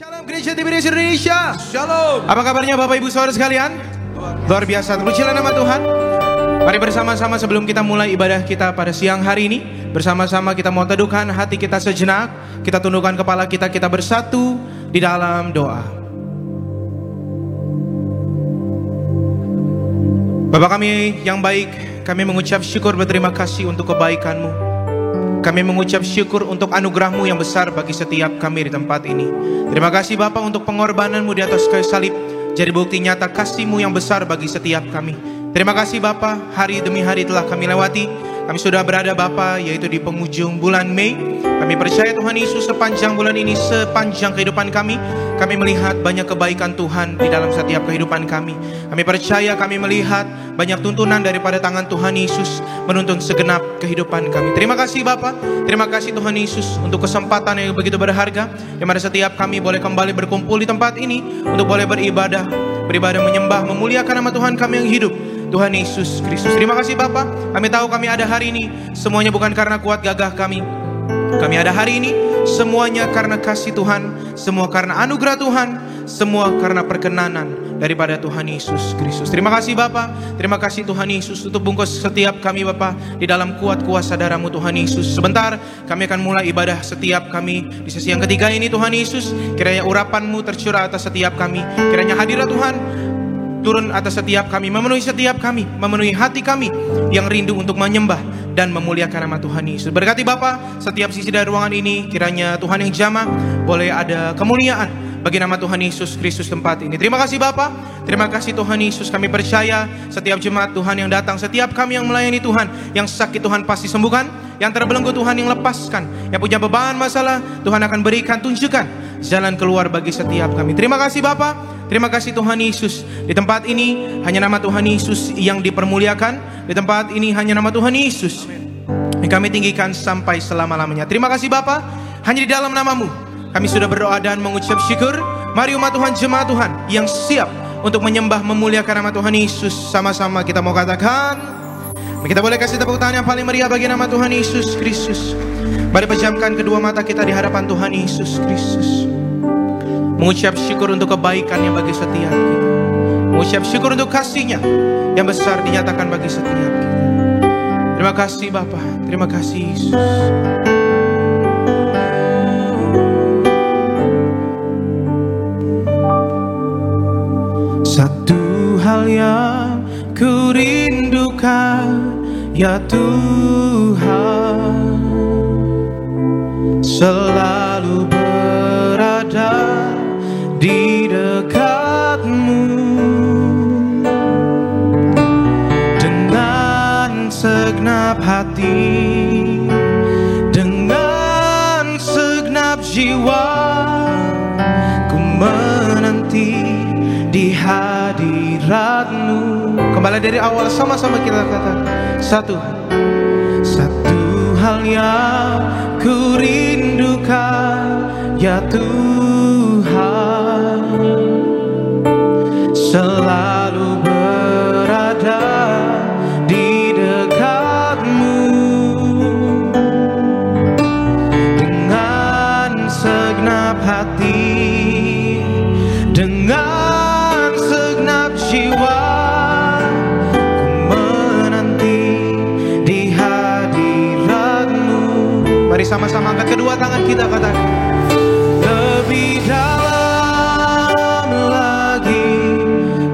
Shalom Gereja TBS Indonesia. Shalom. Apa kabarnya Bapak Ibu Saudara sekalian? Luar biasa, terpujilah nama Tuhan. Mari bersama-sama sebelum kita mulai ibadah kita pada siang hari ini, bersama-sama kita mau teduhkan hati kita sejenak. Kita tundukkan kepala kita bersatu di dalam doa. Bapa kami yang baik, kami mengucap syukur berterima kasih untuk kebaikan-Mu. Kami mengucap syukur untuk anugerah-Mu yang besar bagi setiap kami di tempat ini. Terima kasih Bapa untuk pengorbanan-Mu di atas kayu salib, jadi bukti nyata kasih-Mu yang besar bagi setiap kami. Terima kasih Bapa, hari demi hari telah kami lewati. Kami sudah berada Bapa, yaitu di penghujung bulan Mei. Kami percaya Tuhan Yesus sepanjang bulan ini, sepanjang kehidupan kami melihat banyak kebaikan Tuhan di dalam setiap kehidupan kami. Kami percaya kami melihat banyak tuntunan daripada tangan Tuhan Yesus menuntun segenap kehidupan kami. Terima kasih Bapa, terima kasih Tuhan Yesus untuk kesempatan yang begitu berharga, yang mana setiap kami boleh kembali berkumpul di tempat ini untuk boleh beribadah menyembah, memuliakan nama Tuhan kami yang hidup, Tuhan Yesus Kristus. Terima kasih Bapa, kami tahu kami ada hari ini semuanya bukan karena kuat gagah kami. Kami ada hari ini semuanya karena kasih Tuhan, semua karena anugerah Tuhan, semua karena perkenanan daripada Tuhan Yesus Kristus. Terima kasih Bapa, terima kasih Tuhan Yesus untuk bungkus setiap kami Bapa di dalam kuat kuasa darah-Mu Tuhan Yesus. Sebentar kami akan mulai ibadah setiap kami di sesi yang ketiga ini Tuhan Yesus. Kiranya urapan-Mu tercurah atas setiap kami, kiranya hadirat Tuhan turun atas setiap kami, memenuhi setiap kami, memenuhi hati kami yang rindu untuk menyembah dan memuliakan nama Tuhan Yesus. Berkati Bapa setiap sisi dari ruangan ini, kiranya Tuhan yang jamah boleh ada kemuliaan bagi nama Tuhan Yesus Kristus tempat ini. Terima kasih Bapa, terima kasih Tuhan Yesus. Kami percaya setiap jemaat Tuhan yang datang, setiap kami yang melayani Tuhan, yang sakit Tuhan pasti sembuhkan, yang terbelenggu Tuhan yang lepaskan, yang punya beban masalah Tuhan akan berikan, tunjukkan jalan keluar bagi setiap kami. Terima kasih Bapa, terima kasih Tuhan Yesus. Di tempat ini hanya nama Tuhan Yesus yang dipermuliakan. Di tempat ini hanya nama Tuhan Yesus yang kami tinggikan sampai selama-lamanya. Terima kasih Bapa, hanya di dalam nama-Mu kami sudah berdoa dan mengucap syukur. Mari umat Tuhan, jemaat Tuhan yang siap untuk menyembah, memuliakan nama Tuhan Yesus, sama-sama kita mau katakan, kita boleh kasih tepuk tangan yang paling meriah bagi nama Tuhan Yesus Kristus. Mari pejamkan kedua mata kita di hadapan Tuhan Yesus Kristus, mengucap syukur untuk kebaikan-Nya bagi setiap kita, mengucap syukur untuk kasih-Nya yang besar dinyatakan bagi setiap kita. Terima kasih Bapa, terima kasih Yesus. Satu hal yang ku rindukan ya Tuhan, selalu berada di dekat-Mu dengan segenap hati, dengan segenap jiwa, ku menanti di hadirat-Mu. Kembali dari awal sama-sama kita katakan, satu hal yang ku rindukan ya Tuhan, selalu berada di dekat-Mu dengan segenap hati, dengan segenap jiwa, ku menanti di hadirat-Mu. Mari sama-sama angkat kedua tangan kita, katakan, lebih dalam lagi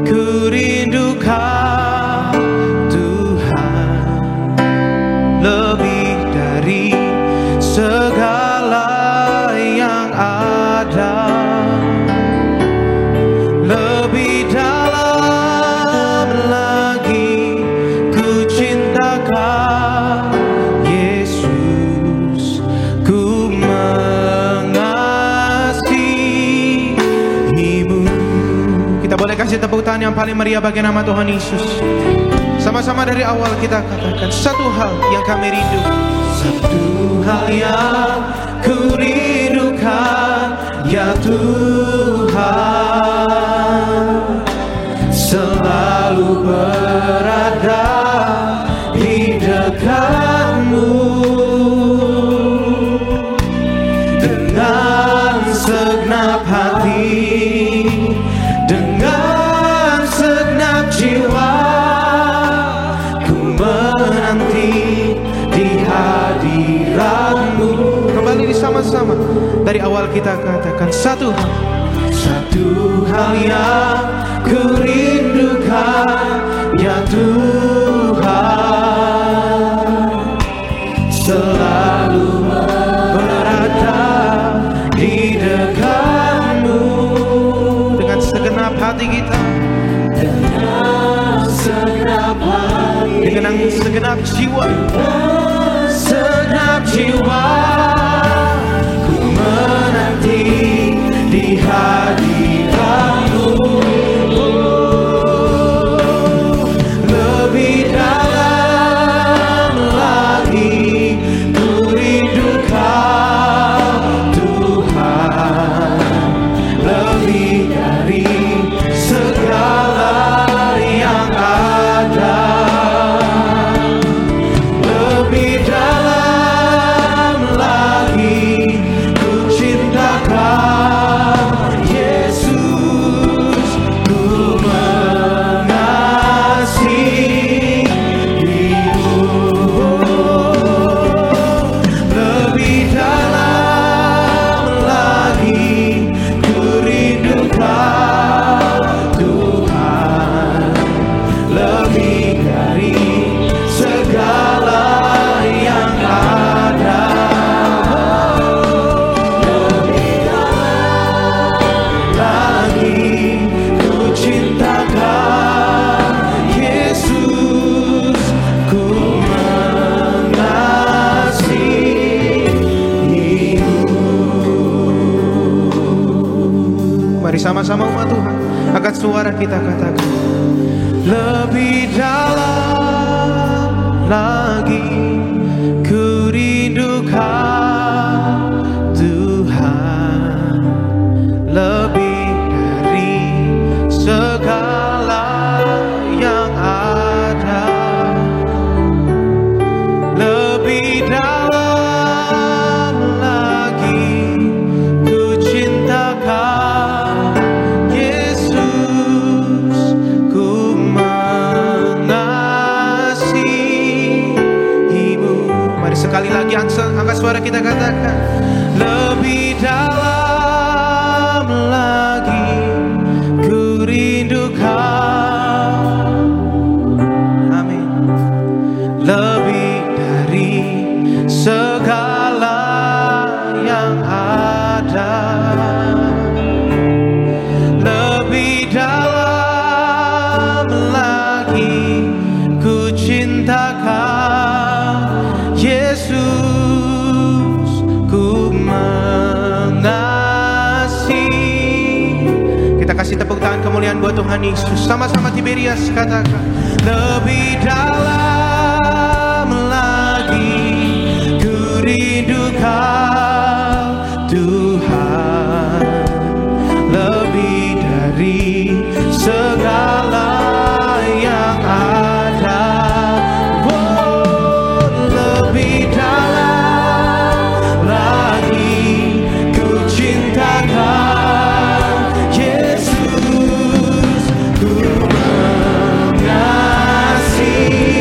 ku rindukan Tuhan, lebih dari segala yang ada, lebih dalam lagi ku cintakan Yesus, ku mengasihi-Mu. Kita boleh kasih tepuk tangan yang paling meriah bagi nama Tuhan Yesus. Sama-sama dari awal kita katakan, satu hal yang kami rindu, satu hal yang ku rindukan ya Tuhan, selalu berada di dekat-Mu dengan segenap hati, bersama-sama. Dari awal kita katakan satu hal yang ku rindukan, ya Tuhan, selalu berada di dekatmu. Dengan segenap hati kita, dengan segenap jiwa, ku menanti di hadiratmu. Lebih dalam lagi ku rindukan Tuhan, lebih dari segala yang ada. Lebih dalam lagi ku cintakan Yesus, ku mengasihimu. Lebih dalam lagi ku rindukan Tuhan, lebih dari segala yang ada. Lebih dalam lagi ku cintakan Yesus, ku mengasihimu. Mari sama-sama umat Tuhan, angkat suara kita katakan, lebih dalam lagi ku rindukan Tuhan, lebih dari segala yang ada. Lebih dalam lagi ku cintakan Yesus, ku mengasihimu. Mari sekali lagi angkat suara kita katakan, lebih dalam lagi ku rindukan. Amin. Lebih dari segala yang ada. Lebih dalam lagi ku cintakan Yesus, ku mengasihi. Kita kasih tepuk tangan kemuliaan buat Tuhan Yesus. Sama-sama Tiberias katakan, lebih dalam lagi ku rindukan Tuhan, lebih dari segala yang ada. Oh, lebih dalam lagi ku cintakan Yesus, ku mengasihi.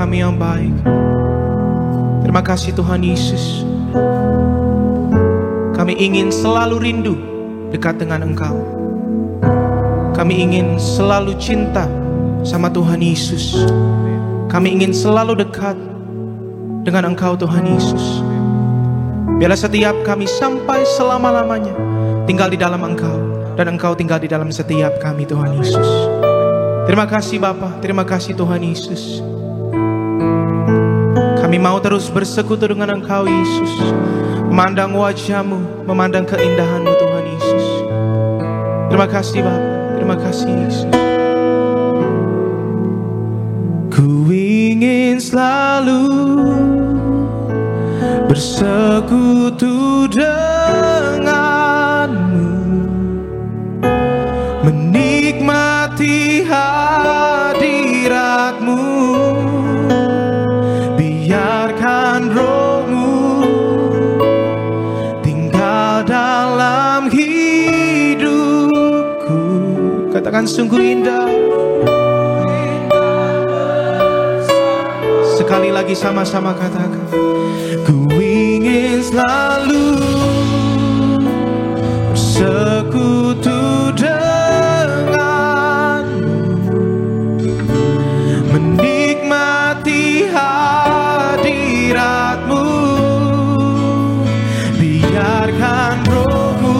kami yang baik. Terima kasih Tuhan Yesus. Kami ingin selalu rindu dekat dengan Engkau. Kami ingin selalu cinta sama Tuhan Yesus. Kami ingin selalu dekat dengan Engkau Tuhan Yesus. Biarlah setiap kami sampai selama-lamanya tinggal di dalam Engkau, dan Engkau tinggal di dalam setiap kami Tuhan Yesus. Terima kasih Bapa, terima kasih Tuhan Yesus. Kami mau terus bersekutu dengan Engkau Yesus, memandang wajah-Mu, memandang keindahan-Mu Tuhan Yesus. Terima kasih Bapa, terima kasih Yesus. Ku ingin selalu bersekutu denganmu, menikmati hadiratmu, biarkan rohmu tinggal dalam hidupku. Katakan sungguh indah. Sekali lagi sama-sama katakan, ku ingin selalu bersekutu denganmu, menikmati hadiratmu, biarkan rohmu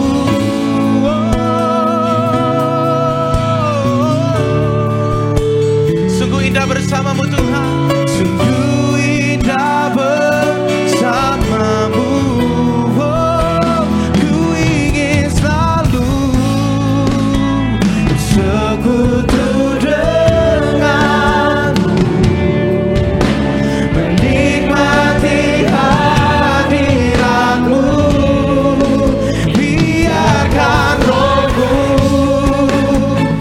sungguh indah bersamamu Tuhan. Sungguh indah bersamamu, ku ingin selalu bersekutu denganmu, menikmati hadiratmu, biarkan rohmu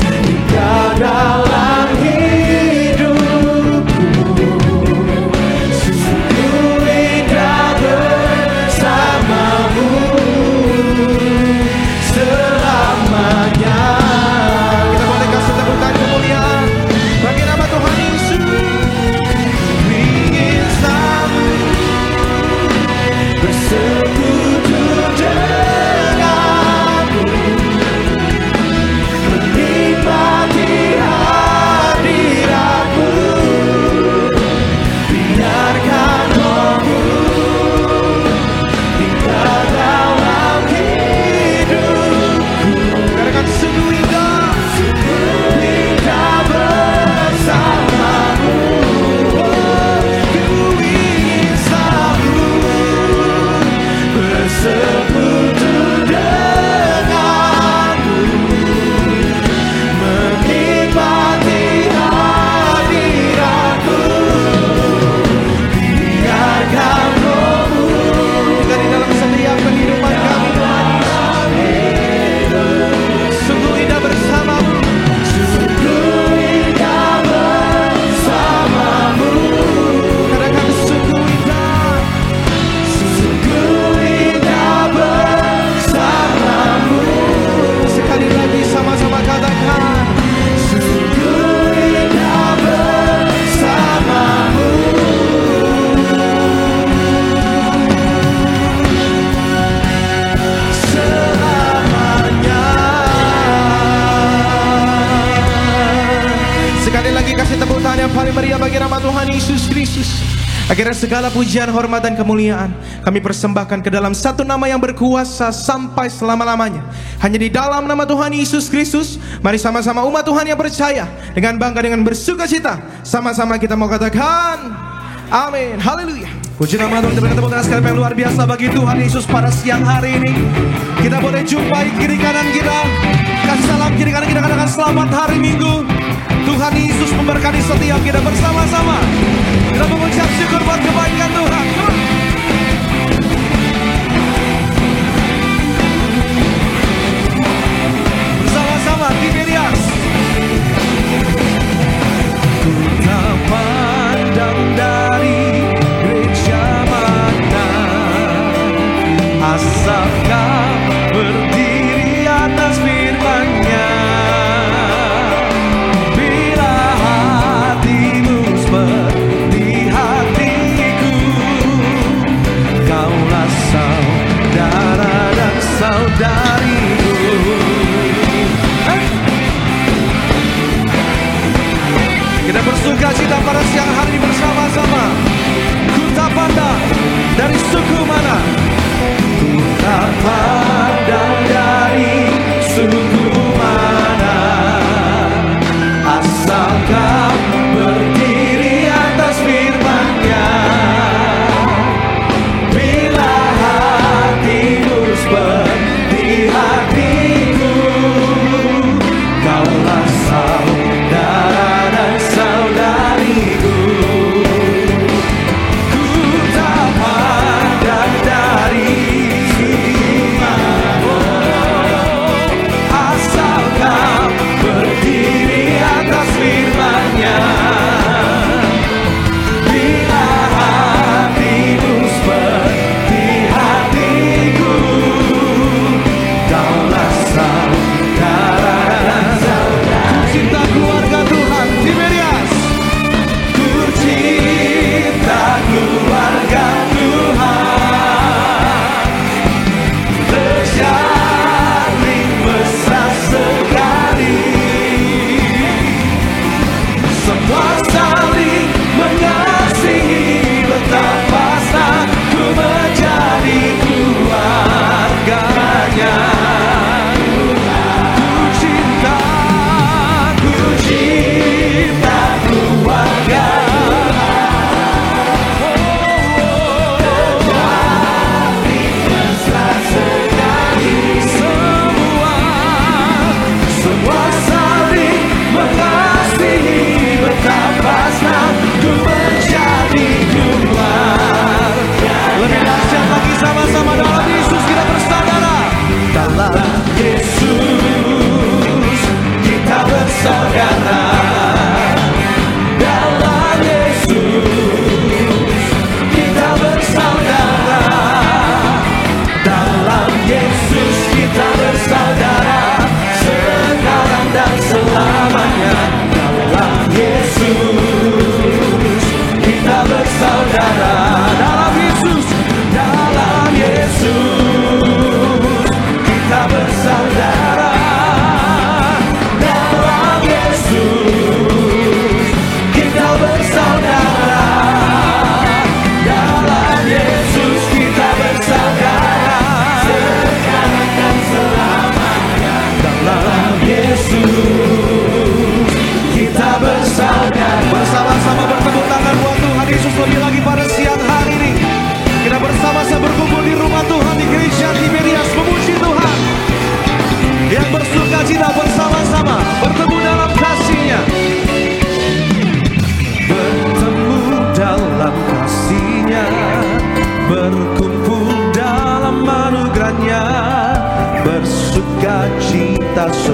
tinggal dalam hidupku. Akhirnya segala pujian, hormat, dan kemuliaan kami persembahkan ke dalam satu nama yang berkuasa sampai selama-lamanya. Hanya di dalam nama Tuhan Yesus Kristus. Mari sama-sama umat Tuhan yang percaya, dengan bangga, dengan bersuka cita, sama-sama kita mau katakan amin, haleluya. Puji nama Tuhan, kita tepuk tangan sekali yang luar biasa bagi Tuhan Yesus pada siang hari ini. Kita boleh jumpai kiri kanan kita, kasih salam kiri kanan kita, katakan selamat hari Minggu. Tuhan Yesus memberkati setiap kita bersama-sama. Kita mengucap syukur buat kebaikan Tuhan. Bersama-sama di Medias. Ku tak pandang dari gereja mana, asalkan berdiri atas firman-Nya. Bila hatimu seperti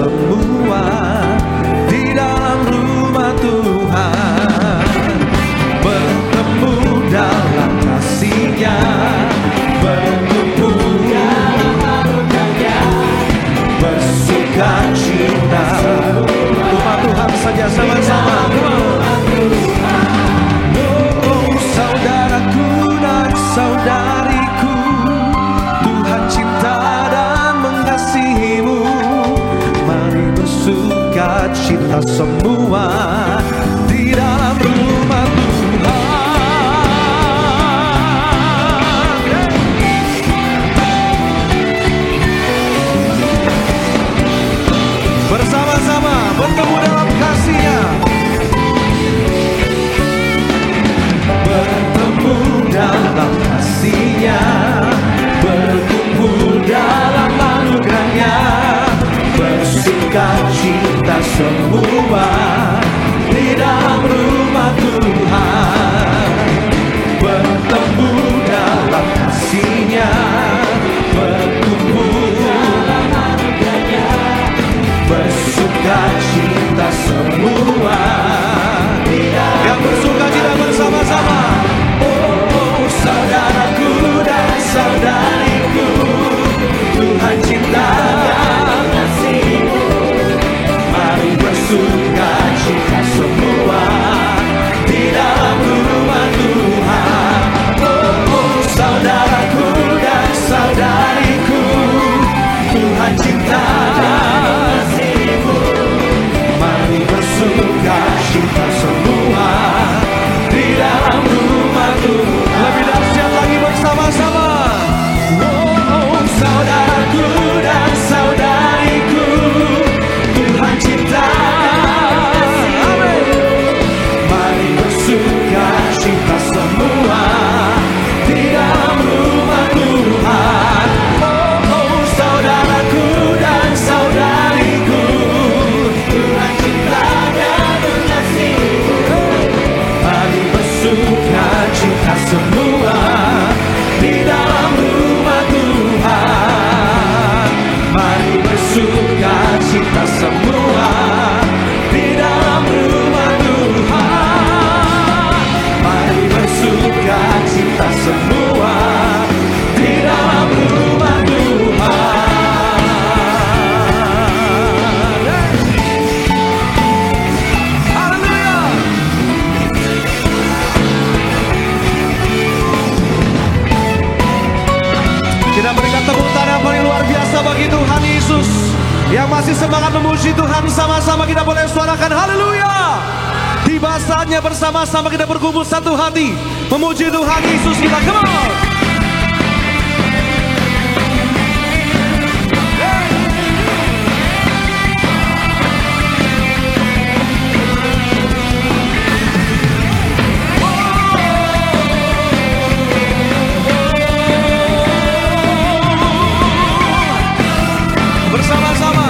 semua di dalam rumah Tuhan, bertemu dalam kasih-Nya, berkumpul dalam anugerah-Nya, bersuka cita. Umat Tuhan saja sama-sama. Oh, saudaraku dan saudariku, Tuhan cinta dan mengasihimu. Mari bersuka cita semua di dalam rumah Tuhan. Bersama-sama bertemu dalam kasih-Nya, bertemu dalam kasih-Nya, berkumpul dalam anugerah-Nya, bersuka cita semua di dalam rumah Tuhan, bertemu dalam kasih-Nya, berkumpul dalam anugerah-Nya, bersuka cita semua. Yang bersuka cita bersama-sama. Oh, saudaraku dan saudariku, Tuhan cinta dan mengasihimu. Mari bersuka cita semua di dalam rumah Tuhan. Oh, saudaraku dan saudariku, Tuhan cinta dan mengasihimu. Mari bersuka cita semua di dalam rumah Tuhan. Lebih dahsyat lagi bersama-sama. Oh, saudaraku dan saudariku, Tuhan cinta. Amin. Mari bersuka cita semua di dalam rumah Tuhan. Oh, saudaraku dan saudariku, Tuhan cinta dan mengasihimu. Mari bersuka cita semua di dalam rumah Tuhan. Mari bersuka cita semua di dalam rumah Tuhan. Mari bersuka cita semua di dalam rumah Tuhan. Haleluya. Kita berikan tepuk tangan yang paling luar biasa bagi Tuhan Yesus. Yang masih semangat memuji Tuhan, sama-sama kita boleh suarakan haleluya. Tiba saatnya bersama-sama kita berkumpul satu hati memuji Tuhan Yesus kita. Come on. Bersama-sama.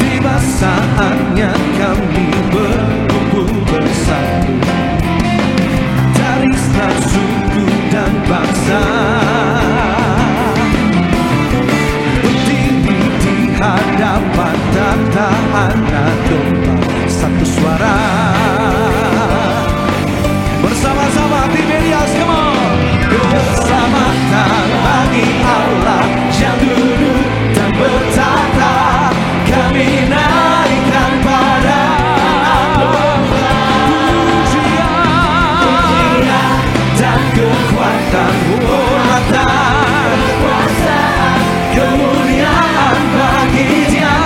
Tiba saatnya kami berkumpul bersatu dari segala suku dan bangsa, berdiri di hadapan tata anak domba, satu suara. Bersama-sama tim Elias, come on. Keselamatan bagi Allah yang duduk dan bertata, kami naikkan pada Allah. Pujian dan kekuatan, kekuatan, kemuliaan bagi Dia.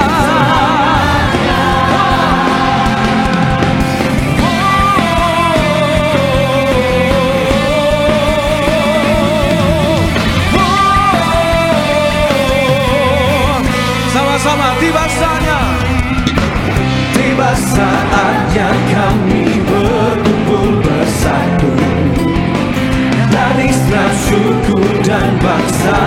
Sama-sama tiba saatnya, tiba saatnya kami berkumpul bersatu dari segala suku dan bangsa,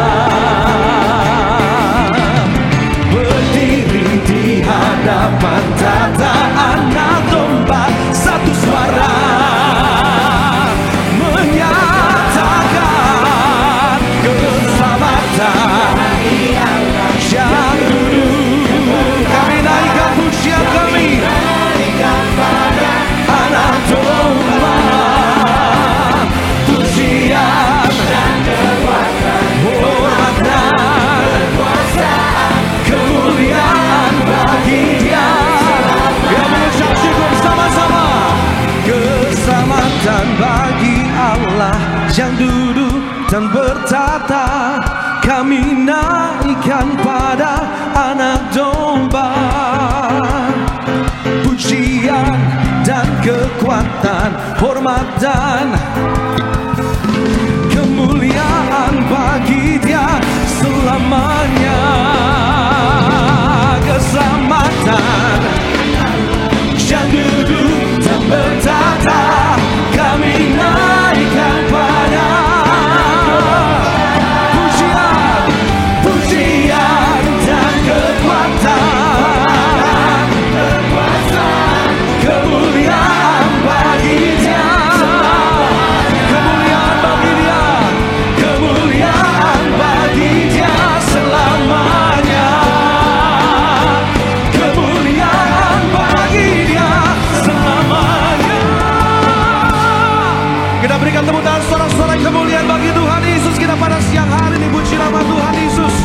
berdiri di hadapan tata anak domba, satu suara menyatakan keselamatan yang duduk dan bertata, kami naikkan pada Anak Domba. Pujian dan kekuatan, hormat dan kemuliaan bagi Dia selamanya. Keselamatan yang duduk dan bertata, kami naikkan pada pujian, pujian dan kekuatan, kemuliaan bagi Dia, kemuliaan bagi Dia, kemuliaan bagi Dia selamanya, kemuliaan bagi Dia selamanya. Kita berikan tepuk tangan sorak-sorai kemuliaan bagi Tuhan Yesus kita pada siang hari ini. Puji nama Tuhan Yesus.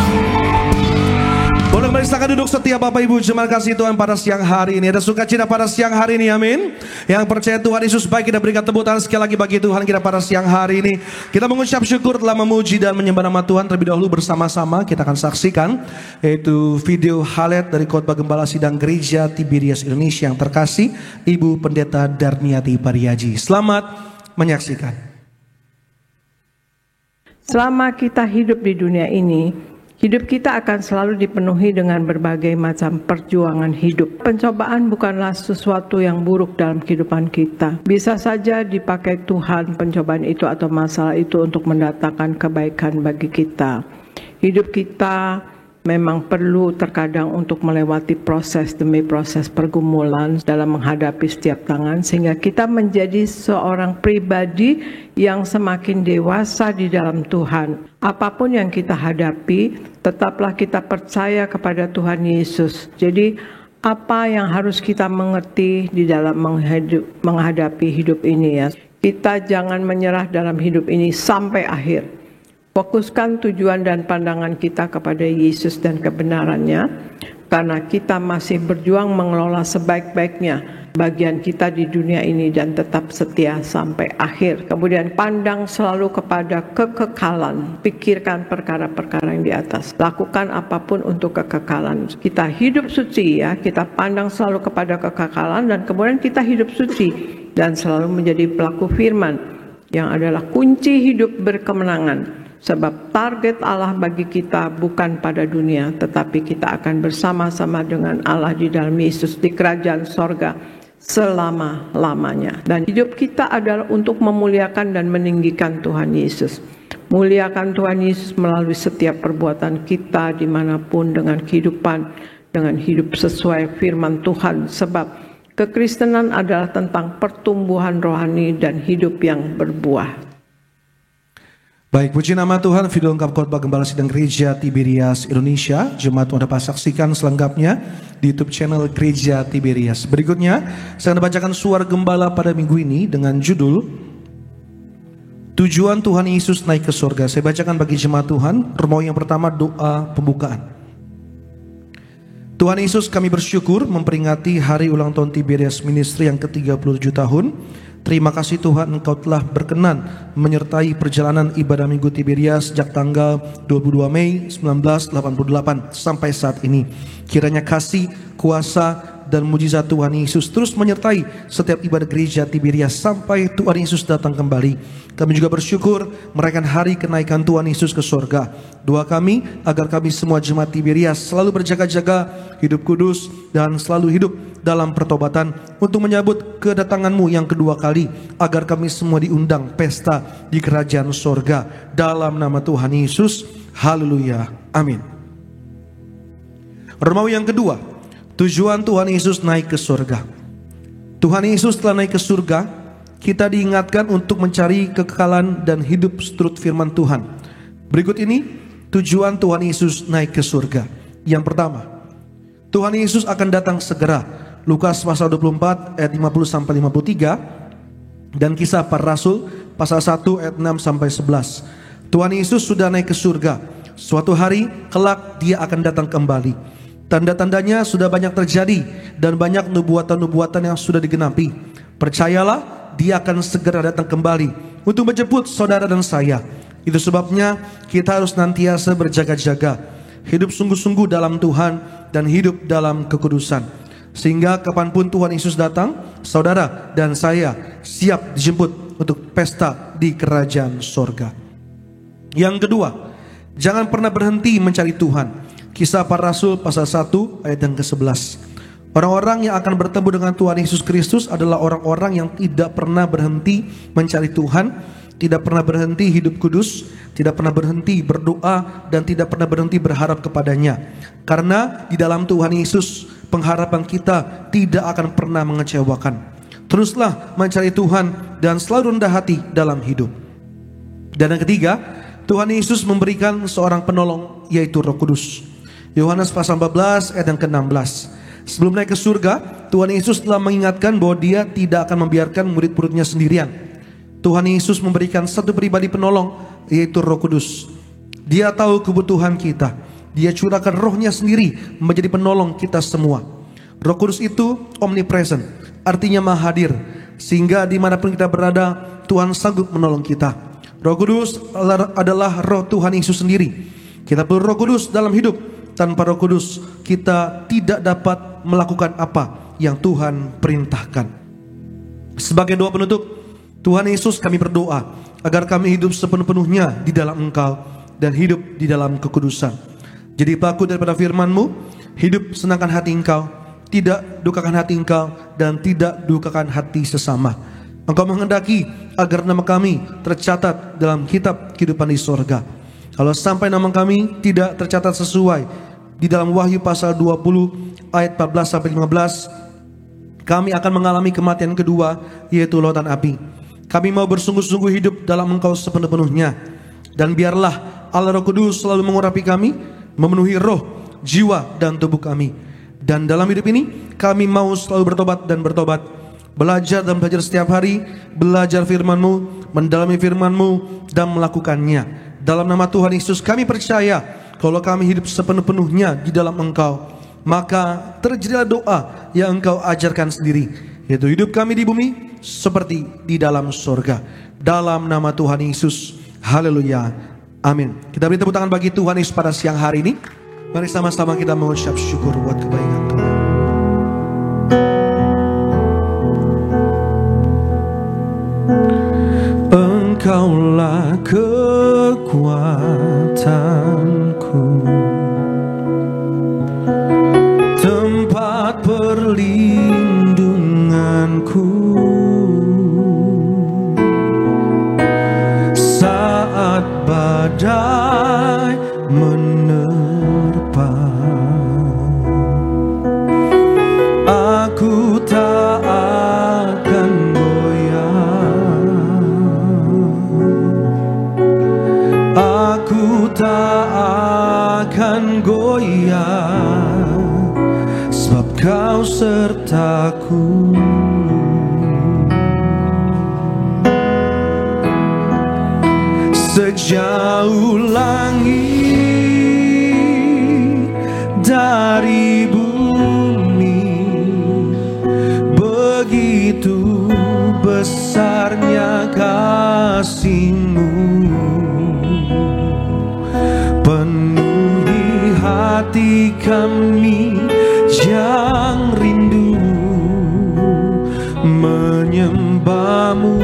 Boleh kembali silakan duduk setiap Bapak Ibu jemaat kasih Tuhan pada siang hari ini. Ada sukacita pada siang hari ini, amin. Yang percaya Tuhan Yesus baik, kita berikan tepuk tangan sekali lagi bagi Tuhan kita pada siang hari ini. Kita mengucap syukur telah memuji dan menyembah nama Tuhan. Terlebih dahulu bersama-sama kita akan saksikan yaitu video highlight dari khotbah Gembala Sidang Gereja Tiberias Indonesia yang terkasih Ibu Pendeta Darmiati Pariaji. Selamat menyaksikan. Selama kita hidup di dunia ini, hidup kita akan selalu dipenuhi dengan berbagai macam perjuangan hidup. Pencobaan bukanlah sesuatu yang buruk dalam kehidupan kita. Bisa saja dipakai Tuhan pencobaan itu atau masalah itu untuk mendatangkan kebaikan bagi kita. Hidup kita memang perlu terkadang untuk melewati proses demi proses pergumulan dalam menghadapi setiap tangan, sehingga kita menjadi seorang pribadi yang semakin dewasa di dalam Tuhan. Apapun yang kita hadapi, tetaplah kita percaya kepada Tuhan Yesus. Jadi apa yang harus kita mengerti di dalam menghadapi hidup ini ya. Kita jangan menyerah dalam hidup ini sampai akhir. Fokuskan tujuan dan pandangan kita kepada Yesus dan kebenarannya, karena kita masih berjuang mengelola sebaik-baiknya bagian kita di dunia ini dan tetap setia sampai akhir. Kemudian pandang selalu kepada kekekalan, pikirkan perkara-perkara yang di atas, lakukan apapun untuk kekekalan. Kita hidup suci ya, kita pandang selalu kepada kekekalan dan kemudian kita hidup suci dan selalu menjadi pelaku firman yang adalah kunci hidup berkemenangan. Sebab target Allah bagi kita bukan pada dunia, tetapi kita akan bersama-sama dengan Allah di dalam Yesus di kerajaan sorga selama-lamanya. Dan hidup kita adalah untuk memuliakan dan meninggikan Tuhan Yesus. Muliakan Tuhan Yesus melalui setiap perbuatan kita dimanapun dengan kehidupan, dengan hidup sesuai firman Tuhan. Sebab kekristenan adalah tentang pertumbuhan rohani dan hidup yang berbuah. Baik, puji nama Tuhan. Video lengkap khotbah Gembala Sidang Gereja Tiberias Indonesia, jemaat dapat saksikan selengkapnya di YouTube channel Gereja Tiberias. Berikutnya, saya akan bacakan suara gembala pada minggu ini dengan judul Tujuan Tuhan Yesus naik ke surga. Saya bacakan bagi jemaat Tuhan. Romo yang pertama, doa pembukaan. Tuhan Yesus, kami bersyukur memperingati hari ulang tahun Tiberias Ministry yang ke-37 tahun. Terima kasih Tuhan, Engkau telah berkenan menyertai perjalanan ibadah Minggu Tiberias sejak tanggal 22 Mei 1988 sampai saat ini. Kiranya kasih, kuasa, dan mujizat Tuhan Yesus terus menyertai setiap ibadah gereja Tiberias sampai Tuhan Yesus datang kembali. Kami juga bersyukur merayakan hari kenaikan Tuhan Yesus ke surga. Doa kami agar kami semua jemaat Tiberias selalu berjaga-jaga, hidup kudus, dan selalu hidup dalam pertobatan untuk menyambut kedatangan-Mu yang kedua kali, agar kami semua diundang pesta di kerajaan sorga. Dalam nama Tuhan Yesus, haleluya, amin. Romawi yang kedua, tujuan Tuhan Yesus naik ke surga. Tuhan Yesus telah naik ke surga, kita diingatkan untuk mencari kekekalan dan hidup seturut firman Tuhan. Berikut ini tujuan Tuhan Yesus naik ke surga. Yang pertama, Tuhan Yesus akan datang segera. Lukas pasal 24 ayat 50-53 dan Kisah Para Rasul pasal 1 ayat 6 sampai 11. Tuhan Yesus sudah naik ke surga. Suatu hari kelak Dia akan datang kembali. Tanda-tandanya sudah banyak terjadi dan banyak nubuatan-nubuatan yang sudah digenapi. Percayalah, Dia akan segera datang kembali untuk menjemput saudara dan saya. Itu sebabnya kita harus nantiasa berjaga-jaga, hidup sungguh-sungguh dalam Tuhan dan hidup dalam kekudusan. Sehingga kapanpun Tuhan Yesus datang, saudara dan saya siap dijemput untuk pesta di kerajaan sorga. Yang kedua, jangan pernah berhenti mencari Tuhan. Kisah Para Rasul pasal 1 ayat yang ke-11. Orang-orang yang akan bertemu dengan Tuhan Yesus Kristus adalah orang-orang yang tidak pernah berhenti mencari Tuhan, tidak pernah berhenti hidup kudus, tidak pernah berhenti berdoa, dan tidak pernah berhenti berharap kepadanya. Karena di dalam Tuhan Yesus, pengharapan kita tidak akan pernah mengecewakan. Teruslah mencari Tuhan dan selalu rendah hati dalam hidup. Dan yang ketiga, Tuhan Yesus memberikan seorang penolong, yaitu Roh Kudus. Yohanes pasal 14 ayat yang ke-16. Sebelum naik ke surga, Tuhan Yesus telah mengingatkan bahwa Dia tidak akan membiarkan murid-muridnya sendirian. Tuhan Yesus memberikan satu pribadi penolong, yaitu Roh Kudus. Dia tahu kebutuhan kita. Dia curahkan Roh-Nya sendiri menjadi penolong kita semua. Roh Kudus itu omnipresent, artinya maha hadir, sehingga dimanapun kita berada, Tuhan sanggup menolong kita. Roh Kudus adalah Roh Tuhan Yesus sendiri. Kita perlu Roh Kudus dalam hidup. Tanpa Roh Kudus, kita tidak dapat melakukan apa yang Tuhan perintahkan. Sebagai doa penutup, Tuhan Yesus, kami berdoa agar kami hidup sepenuh-penuhnya di dalam Engkau dan hidup di dalam kekudusan. Jadi pelaku daripada firman-Mu, hidup senangkan hati Engkau, tidak dukakan hati Engkau, dan tidak dukakan hati sesama. Engkau menghendaki agar nama kami tercatat dalam kitab kehidupan di sorga. Kalau sampai nama kami tidak tercatat sesuai di dalam Wahyu pasal 20 ayat 14-15, kami akan mengalami kematian kedua, yaitu lautan api. Kami mau bersungguh-sungguh hidup dalam Engkau sepenuh-penuhnya. Dan biarlah Allah Roh Kudus selalu mengurapi kami, memenuhi roh, jiwa, dan tubuh kami. Dan dalam hidup ini kami mau selalu bertobat dan bertobat, belajar dan belajar setiap hari, belajar firman-Mu, mendalami firman-Mu, dan melakukannya. Dalam nama Tuhan Yesus kami percaya, kalau kami hidup sepenuh-penuhnya di dalam Engkau, maka terjadilah doa yang Engkau ajarkan sendiri, yaitu hidup kami di bumi seperti di dalam surga. Dalam nama Tuhan Yesus, haleluya, amin. Kita beri tepuk tangan bagi Tuhan Yesus pada siang hari ini. Mari sama-sama kita mengucap syukur buat kebaikan Tuhan. Engkaulah kekuatanku, tempat perlindunganku, saat badai menerpa. Aku tak akan tak akan goyah, sebab Kau sertaku. Sejauh langit dari bumi, begitu besarnya kasih-Mu. Penuhi hati kami yang rindu menyembah-Mu,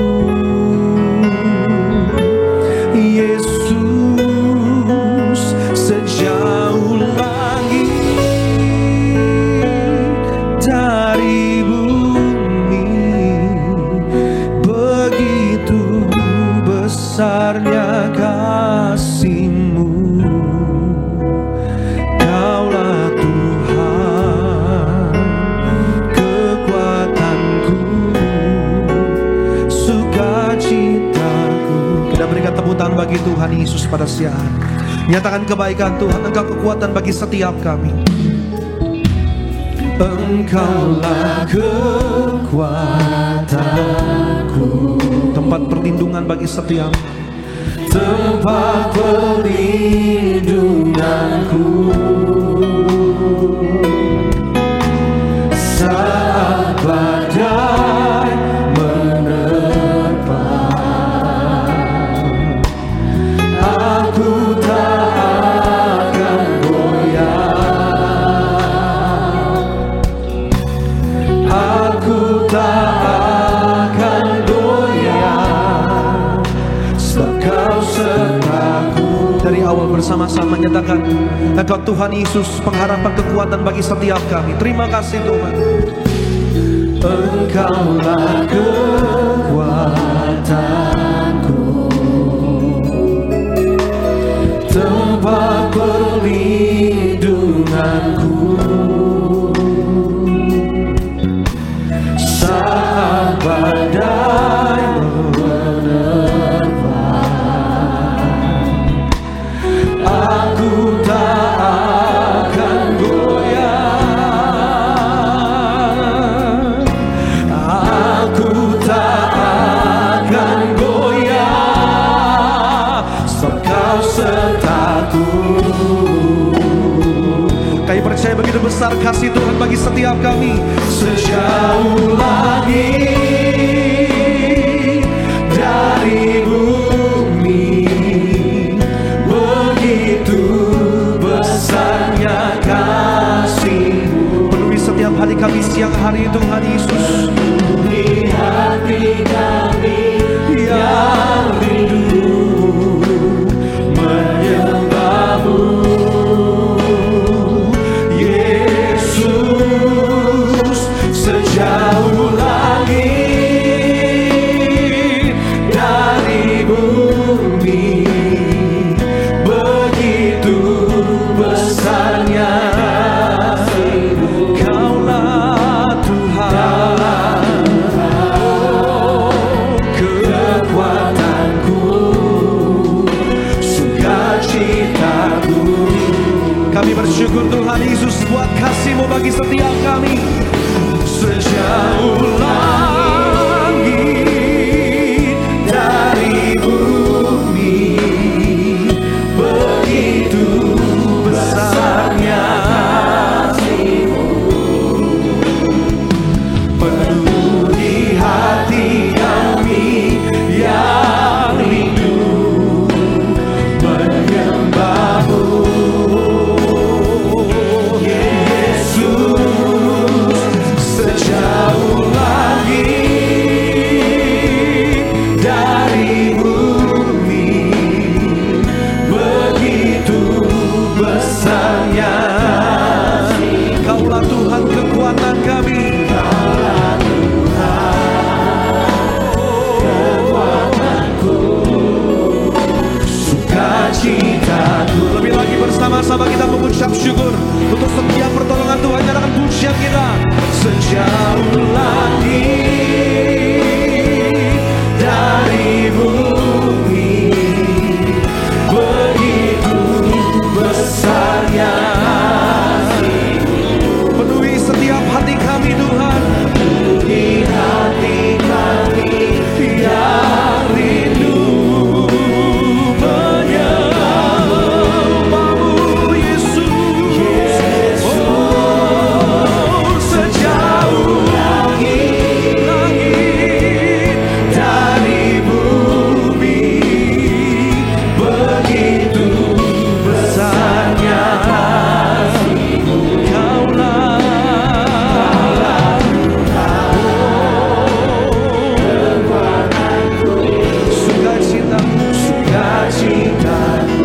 Yesus. Sejauh langit dari bumi, begitu besarnya kasih-Mu. Kaulah Tuhan, kekuatanku, sukacitaku. Kita berikan tepuk tangan bagi Tuhan Yesus pada siang hari. Nyatakan kebaikan Tuhan, Engkau kekuatan bagi setiap kami. Engkaulah kekuatanku, tempat perlindungan bagi setiap, tempat perlindunganku, saat badai menerpa. bersama-sama nyatakan, Engkau Tuhan Yesus, pengharapan kekuatan bagi setiap kami. Terima kasih Tuhan. Engkaulah kekuatanku, tempat perlindunganku, saat badai menerpa, aku tak akan goyah, aku tak akan goyah, sebab Kau sertaku. Kami percaya begitu besar kasih Tuhan bagi setiap kami. Sejauh langit dari bumi, begitu besarnya kasih-Mu. Penuhi setiap hati kami siang hari Tuhan Yesus. Penuhi hati kami yang rindu menyembah-Mu. Sejauh langit dari bumi, begitu besarnya kasih-Mu. Kaulah Tuhan, kekuatanku, sukacitaku. Kami bersyukur Tuhan Yesus buat kasih-Mu bagi setiap kami. Sejauh langit dari bumi, begitu besarnya kasih-Mu. Penuhi hati kami yang rindu menyembah-Mu. Sejauh langit dari bumi, begitu besarnya Kaulah Tuhan kekuatan kami. Kaulah Tuhan kekuatanku, sukacitaku. Lebih lagi bersama-sama kita mengucap syukur untuk setiap pertolongan Tuhan. Nyalakan pujian kita. Sejauh langit dari bumi, begitu besarnya kasih-Mu. Penuhi setiap hati kami Tuhan. Penuhi hati kami yang rindu menyembah-Mu, Yesus. Sejauh langit dari bumi, begitu besarnya kasih-Mu. Kaulah kekuatanku, sukacitaku, sukacitaku.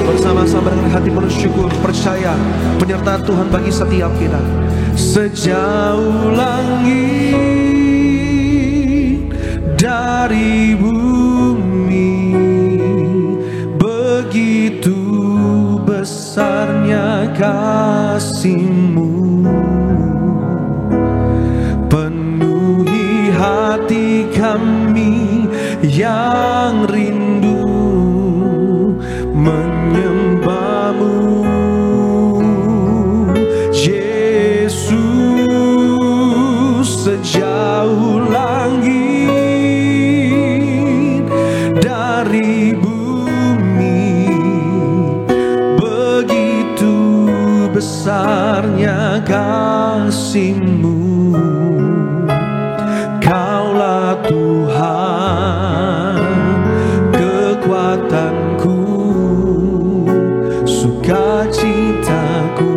Bersama-sama dengan hati penuh syukur, percaya penyertaan Tuhan bagi setiap kita. Sejauh langit dari bumi, begitu besarnya kasih-Mu. Penuhi hati kami yang rindu menyembah-Mu, Yesus. Sejauh langit dari bumi, begitu besarnya kasih-Mu. Kaulah Tuhan kekuatanku, sukacitaku.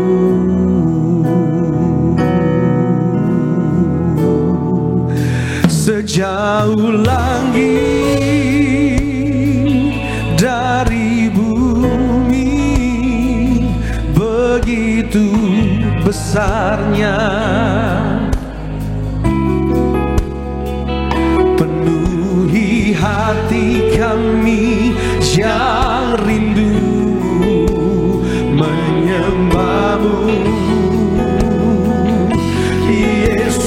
Sejauh langit dari bumi, begitu besarnya. Penuhi hati kami yang rindu menyembah-Mu, Yesus,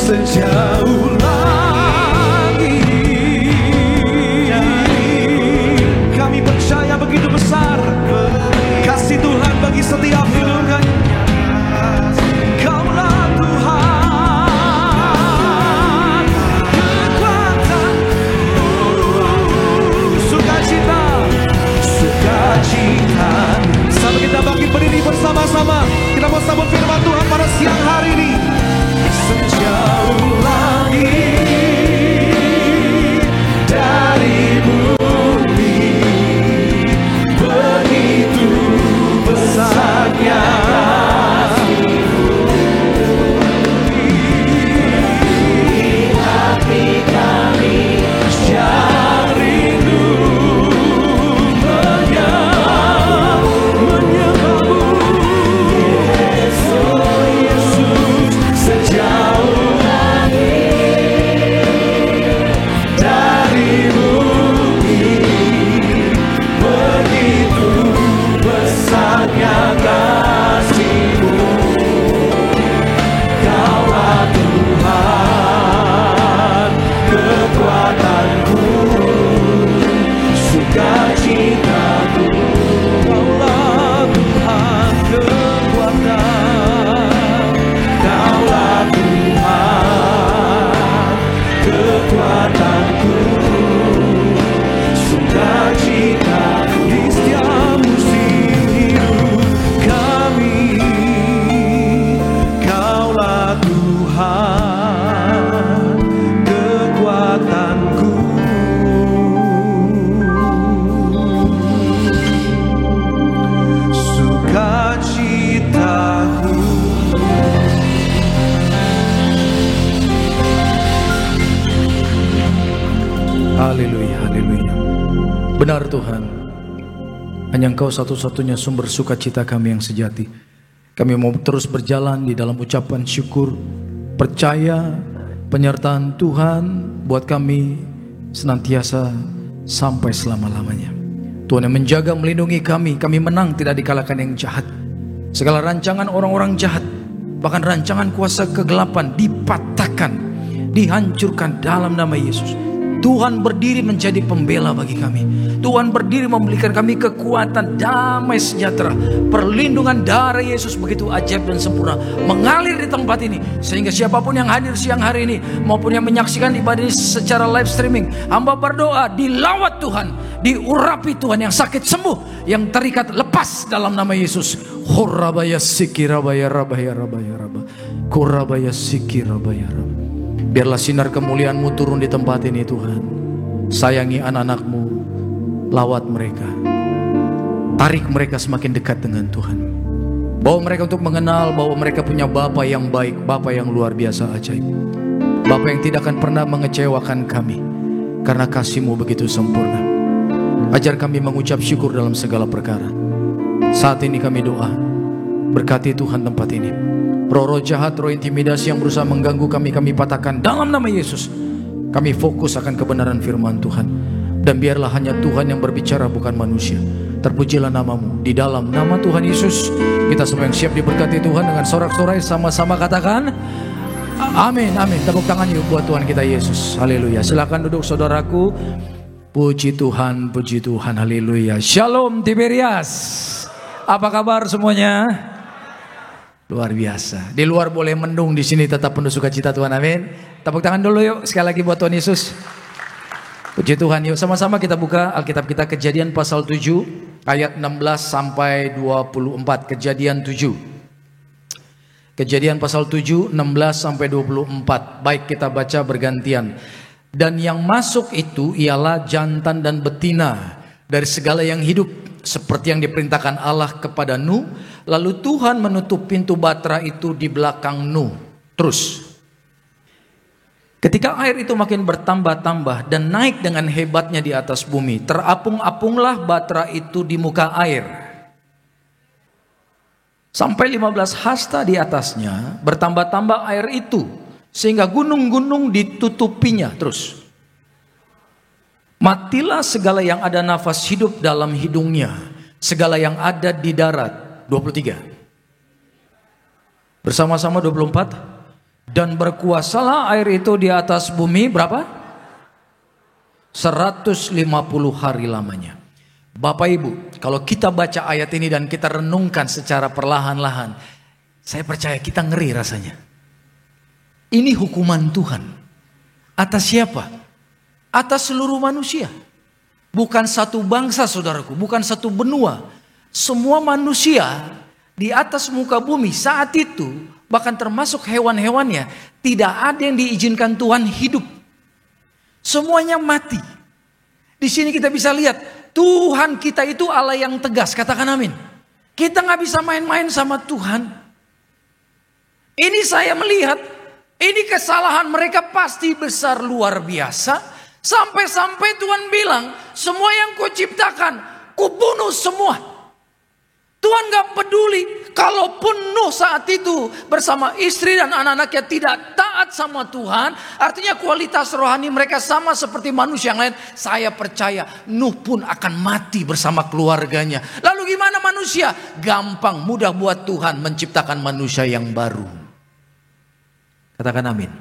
sejauh lagi. Kami percaya begitu besar kasih Tuhan bagi setiap hidup kami. Kaulah Tuhan, kekuatanku, sukacita. Sampai kita bangkit berdiri bersama-sama, kita mau sambut firman Tuhan pada siang hari ini. Sejauh lagi dari bumi, begitu besarnya hati kami yang rindu menyembah-Mu, Yesus, sejauh lagi dari bumi, begitu besarnya kasih-Mu. Kaulah Tuhan, kekuatanku, sukacitaku. Kaulah Tuhan, kekuatan. Kaulah Tuhan, kekuatanku, sukacitaku. Di setiap musim hidup kami, Kaulah Tuhan, kekuatanku. Sukacitaku. Haleluya, haleluya. Benar Tuhan, hanya Engkau satu-satunya sumber sukacita kami yang sejati. Kami mau terus berjalan di dalam ucapan syukur, percaya penyertaan Tuhan buat kami senantiasa sampai selama-lamanya. Tuhan yang menjaga, melindungi kami menang tidak dikalahkan yang jahat. Segala rancangan orang-orang jahat, bahkan rancangan kuasa kegelapan dipatahkan, dihancurkan dalam nama Yesus. Tuhan berdiri menjadi pembela bagi kami. Tuhan berdiri memberikan kami kekuatan, damai sejahtera. Perlindungan darah Yesus begitu ajaib dan sempurna mengalir di tempat ini, sehingga siapapun yang hadir siang hari ini maupun yang menyaksikan ibadah ini secara live streaming, hamba berdoa dilawat Tuhan, diurapi Tuhan, yang sakit sembuh, yang terikat lepas dalam nama Yesus. Horabaya sikirabaya rabaya rabaya rabaya kurabaya sikirabaya rabaya. Biarlah sinar kemuliaan-Mu turun di tempat ini Tuhan. Sayangi anak-anak-Mu, lawat mereka, tarik mereka semakin dekat dengan Tuhan. Bawa mereka untuk mengenal bahwa mereka punya Bapa yang baik, Bapa yang luar biasa ajaib, Bapa yang tidak akan pernah mengecewakan kami, karena kasih-Mu begitu sempurna. Ajar kami mengucap syukur dalam segala perkara. Saat ini kami doa, berkati Tuhan tempat ini. Roh-roh jahat, roh intimidasi yang berusaha mengganggu kami patahkan dalam nama Yesus. Kami fokus akan kebenaran firman Tuhan. Dan biarlah hanya Tuhan yang berbicara, bukan manusia. Terpujilah nama-Mu. Di dalam nama Tuhan Yesus, kita semua yang siap diberkati Tuhan dengan sorak-sorai sama-sama katakan amin, amin. Tepuk tangan yuk buat Tuhan kita Yesus. Haleluya. Silakan duduk saudaraku. Puji Tuhan, haleluya. Shalom Tiberias. Apa kabar semuanya? Luar biasa. Di luar boleh mendung, di sini tetap penuh sukacita Tuhan. Amin. Tepuk tangan dulu yuk sekali lagi buat Tuhan Yesus. Puji Tuhan. Yuk sama-sama kita buka Alkitab kita, Kejadian pasal 7 ayat 16 sampai 24. Kejadian 7. Kejadian pasal 7 16 sampai 24. Baik, kita baca bergantian. Dan yang masuk itu ialah jantan dan betina dari segala yang hidup, seperti yang diperintahkan Allah kepada Nuh. Lalu Tuhan menutup pintu batra itu di belakang Nuh. Terus, ketika air itu makin bertambah-tambah dan naik dengan hebatnya di atas bumi, terapung-apunglah batra itu di muka air. Sampai 15 hasta di atasnya, bertambah-tambah air itu, sehingga gunung-gunung ditutupinya terus. Matilah segala yang ada nafas hidup dalam hidungnya, segala yang ada di darat. 23. Bersama-sama 24. Dan berkuasalah air itu di atas bumi berapa? 150 hari lamanya. Bapak Ibu, kalau kita baca ayat ini dan kita renungkan secara perlahan-lahan, saya percaya kita ngeri rasanya. Ini hukuman Tuhan. Atas siapa? Atas seluruh manusia. Bukan satu bangsa, saudaraku, bukan satu benua. Semua manusia di atas muka bumi saat itu, bahkan termasuk hewan-hewannya, tidak ada yang diizinkan Tuhan hidup. Semuanya mati. Di sini kita bisa lihat, Tuhan kita itu Allah yang tegas, katakan amin. Kita gak bisa main-main sama Tuhan. Ini saya melihat, ini kesalahan mereka pasti besar luar biasa. Sampai-sampai Tuhan bilang, semua yang kau ciptakan, kau bunuh semua. Tuhan gak peduli, kalaupun Nuh saat itu bersama istri dan anak-anaknya tidak taat sama Tuhan, artinya kualitas rohani mereka sama seperti manusia yang lain. Saya percaya Nuh pun akan mati bersama keluarganya. Lalu gimana manusia? Gampang, mudah buat Tuhan menciptakan manusia yang baru. Katakan amin.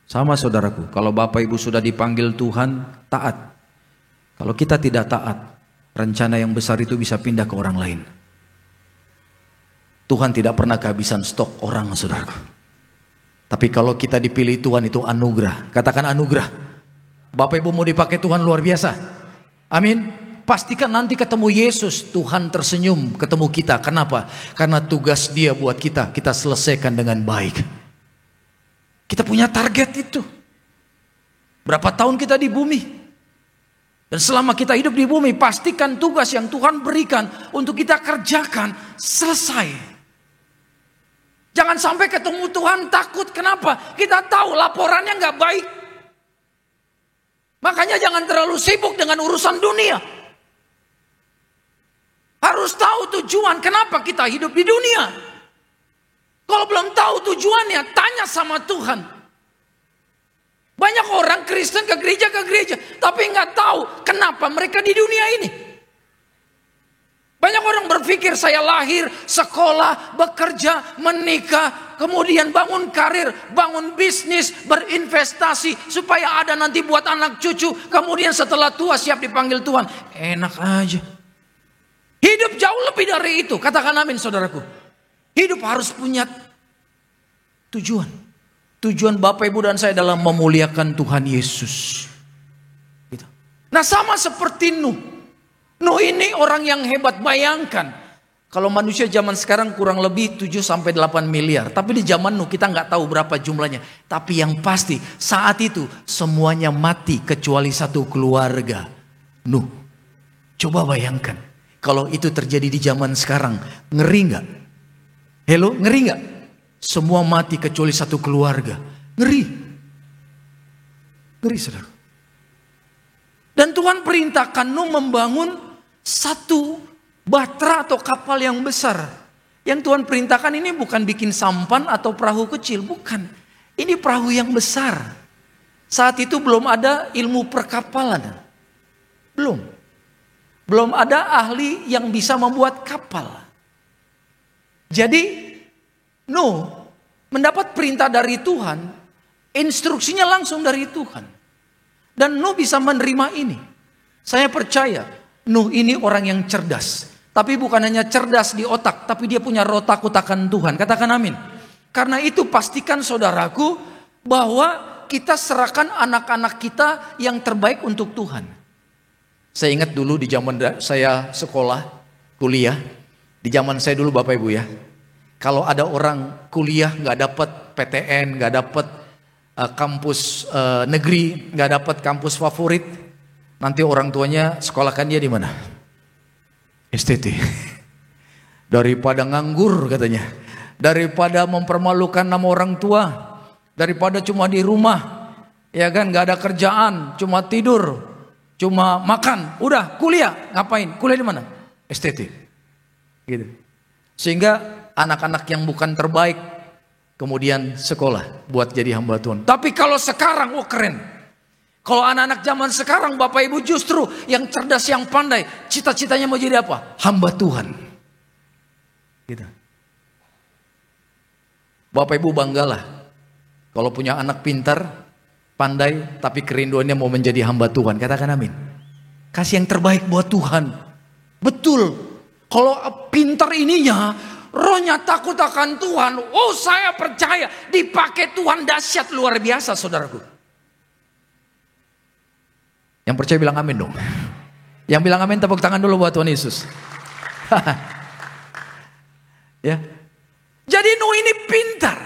Sama saudaraku, kalau Bapak Ibu sudah dipanggil Tuhan, taat. Kalau kita tidak taat, rencana yang besar itu bisa pindah ke orang lain. Tuhan tidak pernah kehabisan stok orang, saudaraku. Tapi kalau kita dipilih Tuhan itu anugerah. Katakan anugerah. Bapak Ibu mau dipakai Tuhan luar biasa. Amin. Pastikan nanti ketemu Yesus, Tuhan tersenyum ketemu kita. Kenapa? Karena tugas Dia buat kita selesaikan dengan baik. Kita punya target itu. Berapa tahun kita di bumi? Dan selama kita hidup di bumi, pastikan tugas yang Tuhan berikan untuk kita kerjakan selesai. Jangan sampai ketemu Tuhan takut. Kenapa? Kita tahu laporannya gak baik. Makanya jangan terlalu sibuk dengan urusan dunia. Harus tahu tujuan kenapa kita hidup di dunia. Kalau belum tahu tujuannya, tanya sama Tuhan. Banyak orang Kristen ke gereja, tapi nggak tahu kenapa mereka di dunia ini. Banyak orang berpikir saya lahir, sekolah, bekerja, menikah, kemudian bangun karir, bangun bisnis, berinvestasi supaya ada nanti buat anak cucu. Kemudian setelah tua siap dipanggil Tuhan. Enak aja. Hidup jauh lebih dari itu. Katakan amin, saudaraku. Hidup harus punya tujuan. Tujuan Bapak Ibu dan saya dalam memuliakan Tuhan Yesus. Gitu. Nah sama seperti Nuh. Nuh ini orang yang hebat. Bayangkan. Kalau manusia zaman sekarang kurang lebih 7-8 miliar. Tapi di zaman Nuh kita nggak tahu berapa jumlahnya. Tapi yang pasti saat itu semuanya mati kecuali satu keluarga. Nuh. Coba bayangkan. Kalau itu terjadi di zaman sekarang. Ngeri nggak? Hello, ngeri nggak? Semua mati kecuali satu keluarga. Ngeri. Ngeri, saudara. Dan Tuhan perintahkan Nuh membangun satu batra atau kapal yang besar. Yang Tuhan perintahkan ini bukan bikin sampan atau perahu kecil. Bukan. Ini perahu yang besar. Saat itu belum ada ilmu perkapalan. Belum ada ahli yang bisa membuat kapal. Jadi Nuh mendapat perintah dari Tuhan, instruksinya langsung dari Tuhan. Dan Nuh bisa menerima ini. Saya percaya Nuh ini orang yang cerdas. Tapi bukan hanya cerdas di otak, tapi dia punya roh takut akan Tuhan. Katakan amin. Karena itu pastikan saudaraku bahwa kita serahkan anak-anak kita yang terbaik untuk Tuhan. Saya ingat dulu di zaman saya sekolah, kuliah. Di zaman saya dulu Bapak Ibu ya. Kalau ada orang kuliah gak dapat PTN, gak dapat kampus negeri, gak dapat kampus favorit. Nanti orang tuanya sekolahkan dia di mana? STT. Daripada nganggur katanya. Daripada mempermalukan nama orang tua. Daripada cuma di rumah. Ya kan gak ada kerjaan, cuma tidur. Cuma makan, udah kuliah, ngapain? Kuliah di mana? estetik. Gitu. Sehingga anak-anak yang bukan terbaik kemudian sekolah buat jadi hamba Tuhan. Tapi kalau sekarang, keren. Kalau anak-anak zaman sekarang, Bapak Ibu, justru yang cerdas, yang pandai, cita-citanya mau jadi apa? Hamba Tuhan. Gitu. Bapak Ibu banggalah kalau punya anak pintar, pandai, tapi kerinduannya mau menjadi hamba Tuhan. Katakan amin. Kasih yang terbaik buat Tuhan. Betul. Kalau pintar ininya, rohnya takut akan Tuhan. Oh, saya percaya dipakai Tuhan dahsyat luar biasa, saudaraku. Yang percaya bilang amin dong. Yang bilang amin tepuk tangan dulu buat Tuhan Yesus. Ya. Jadi Nuh ini pintar.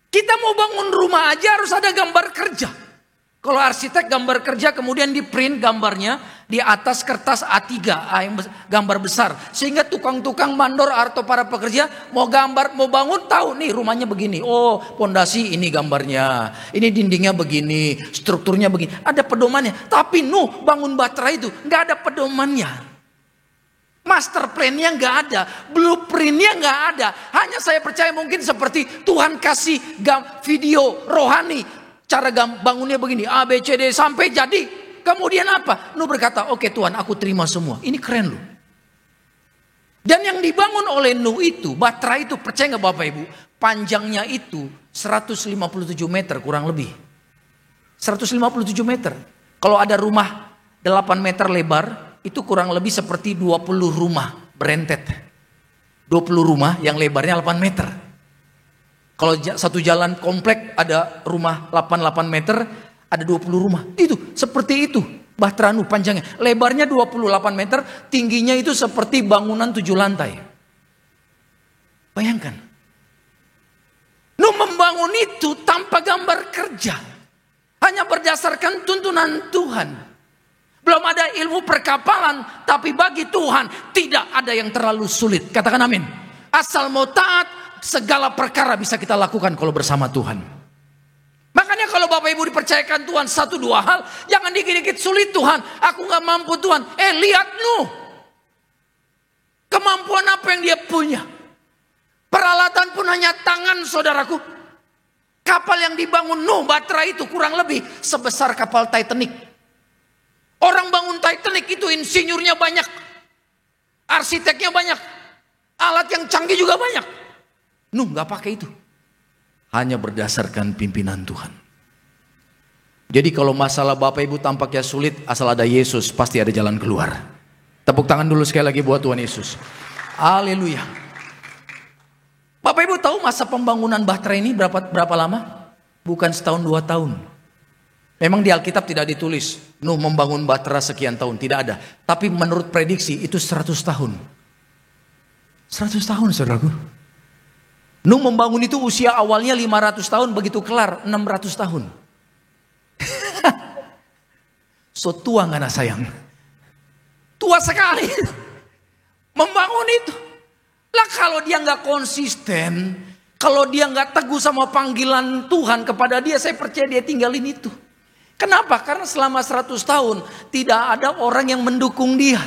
Kita mau bangun rumah aja harus ada gambar kerja. Kalau arsitek gambar kerja kemudian di print gambarnya di atas kertas A3, yang gambar besar. Sehingga tukang-tukang mandor atau para pekerja mau bangun tahu nih rumahnya begini. Oh, pondasi ini gambarnya. Ini dindingnya begini, strukturnya begini. Ada pedomannya. Tapi Nuh bangun Batra itu nggak ada pedomannya. Master plan-nya nggak ada, blueprint-nya nggak ada. Hanya saya percaya mungkin seperti Tuhan kasih video rohani. Cara bangunnya begini, A, B, C, D sampai jadi. Kemudian apa? Nuh berkata, oke Tuhan, aku terima semua. Ini keren loh. Dan yang dibangun oleh Nuh itu, Batra itu, percaya nggak Bapak Ibu? Panjangnya itu 157 meter kurang lebih. 157 meter. Kalau ada rumah 8 meter lebar, itu kurang lebih seperti 20 rumah berentet. 20 rumah yang lebarnya 8 meter. Kalau satu jalan komplek ada rumah 8 meter, ada 20 rumah. Itu seperti itu. Bahtera Nuh panjangnya. Lebarnya 28 meter, tingginya itu seperti bangunan 7 lantai. Bayangkan. Nuh membangun itu tanpa gambar kerja. Hanya berdasarkan tuntunan Tuhan. Belum ada ilmu perkapalan, tapi bagi Tuhan tidak ada yang terlalu sulit. Katakan amin. Asal mau taat, segala perkara bisa kita lakukan kalau bersama Tuhan. Makanya kalau Bapak Ibu dipercayakan Tuhan 1-2 hal, jangan dikit-dikit sulit Tuhan. Aku gak mampu Tuhan. Lihat Nuh. Kemampuan apa yang dia punya. Peralatan pun hanya tangan saudaraku. Kapal yang dibangun Nuh, Batra itu kurang lebih sebesar kapal Titanic. Orang bangun Titanic itu insinyurnya banyak. Arsiteknya banyak. Alat yang canggih juga banyak. Nuh gak pakai itu. Hanya berdasarkan pimpinan Tuhan. Jadi kalau masalah Bapak Ibu tampaknya sulit, asal ada Yesus pasti ada jalan keluar. Tepuk tangan dulu sekali lagi buat Tuhan Yesus. Haleluya. Bapak Ibu tahu masa pembangunan Bahtera ini berapa lama? Bukan setahun 2 tahun. Memang di Alkitab tidak ditulis Nuh membangun Bahtera sekian tahun, tidak ada. Tapi menurut prediksi itu 100 tahun. 100 tahun saudaraku. Nuh membangun itu usia awalnya 500 tahun, begitu kelar 600 tahun. So tua gak nak sayang? Tua sekali. Membangun itu. Lah kalau dia gak konsisten, kalau dia gak teguh sama panggilan Tuhan kepada dia, saya percaya dia tinggalin itu. Kenapa? Karena selama 100 tahun tidak ada orang yang mendukung dia.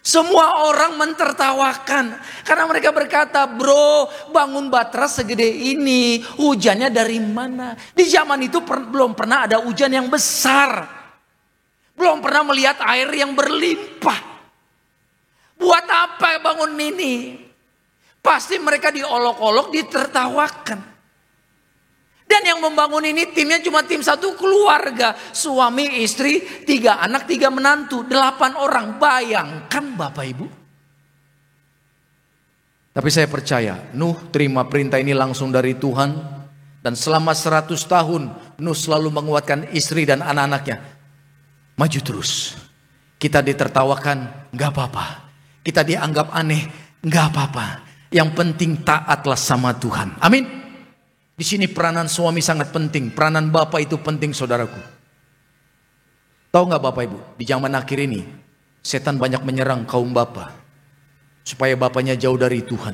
Semua orang mentertawakan. Karena mereka berkata, bro bangun Batra segede ini, hujannya dari mana? Di zaman itu belum pernah ada hujan yang besar. Belum pernah melihat air yang berlimpah. Buat apa bangun ini? Pasti mereka diolok-olok, ditertawakan. Dan yang membangun ini timnya cuma tim satu keluarga. Suami, istri, 3 anak, 3 menantu. 8 orang. Bayangkan Bapak Ibu. Tapi saya percaya Nuh terima perintah ini langsung dari Tuhan. Dan selama 100 tahun Nuh selalu menguatkan istri dan anak-anaknya. Maju terus. Kita ditertawakan, gak apa-apa. Kita dianggap aneh, gak apa-apa. Yang penting taatlah sama Tuhan. Amin. Di sini peranan suami sangat penting, peranan bapak itu penting saudaraku. Tahu nggak Bapak Ibu, di zaman akhir ini setan banyak menyerang kaum bapak supaya bapaknya jauh dari Tuhan.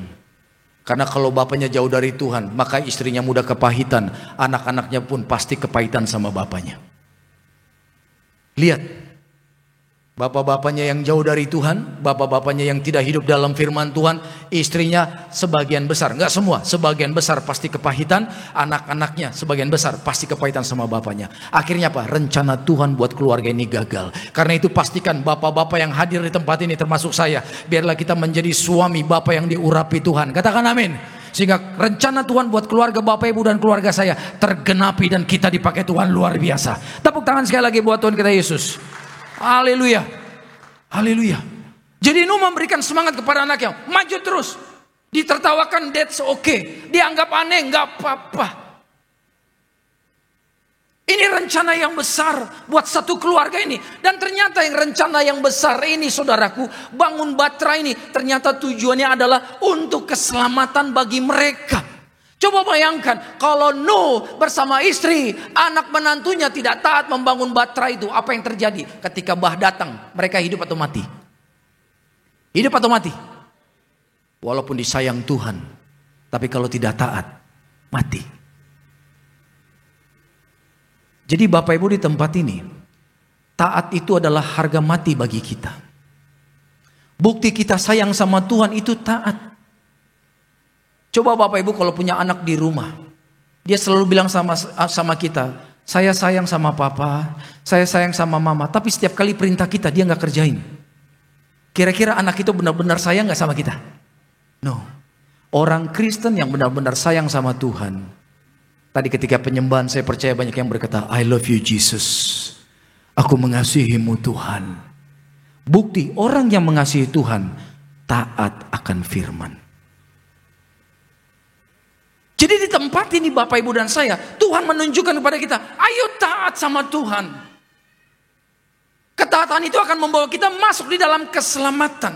Karena kalau bapaknya jauh dari Tuhan, maka istrinya mudah kepahitan, anak-anaknya pun pasti kepahitan sama bapaknya. Lihat, Bapak-bapaknya yang jauh dari Tuhan, bapak-bapaknya yang tidak hidup dalam firman Tuhan, istrinya sebagian besar, enggak semua, sebagian besar pasti kepahitan, anak-anaknya sebagian besar pasti kepahitan sama bapaknya. Akhirnya apa? Rencana Tuhan buat keluarga ini gagal. Karena itu pastikan bapak-bapak yang hadir di tempat ini termasuk saya, biarlah kita menjadi suami bapak yang diurapi Tuhan. Katakan amin. Sehingga rencana Tuhan buat keluarga bapak ibu dan keluarga saya tergenapi dan kita dipakai Tuhan luar biasa. Tepuk tangan sekali lagi buat Tuhan kita Yesus. Haleluya. Haleluya. Jadi Nuh memberikan semangat kepada anaknya, maju terus. Ditertawakan, that's okay. Dianggap aneh, nggak apa-apa. Ini rencana yang besar buat satu keluarga ini. Dan ternyata yang rencana yang besar ini, saudaraku, bangun Batra ini, ternyata tujuannya adalah untuk keselamatan bagi mereka. Coba bayangkan kalau Nuh bersama istri, anak menantunya tidak taat membangun Batra itu, apa yang terjadi? Ketika bah datang, mereka hidup atau mati? Hidup atau mati? Walaupun disayang Tuhan, tapi kalau tidak taat, mati. Jadi Bapak Ibu di tempat ini, taat itu adalah harga mati bagi kita. Bukti kita sayang sama Tuhan itu taat. Coba Bapak Ibu kalau punya anak di rumah, dia selalu bilang sama kita, saya sayang sama papa, saya sayang sama mama, tapi setiap kali perintah kita dia nggak kerjain. Kira-kira anak itu benar-benar sayang nggak sama kita? No. Orang Kristen yang benar-benar sayang sama Tuhan. Tadi ketika penyembahan saya percaya banyak yang berkata, I love you Jesus. Aku mengasihimu Tuhan. Bukti orang yang mengasihi Tuhan taat akan firman. Jadi di tempat ini Bapak Ibu dan saya, Tuhan menunjukkan kepada kita, ayo taat sama Tuhan. Ketaatan itu akan membawa kita masuk di dalam keselamatan.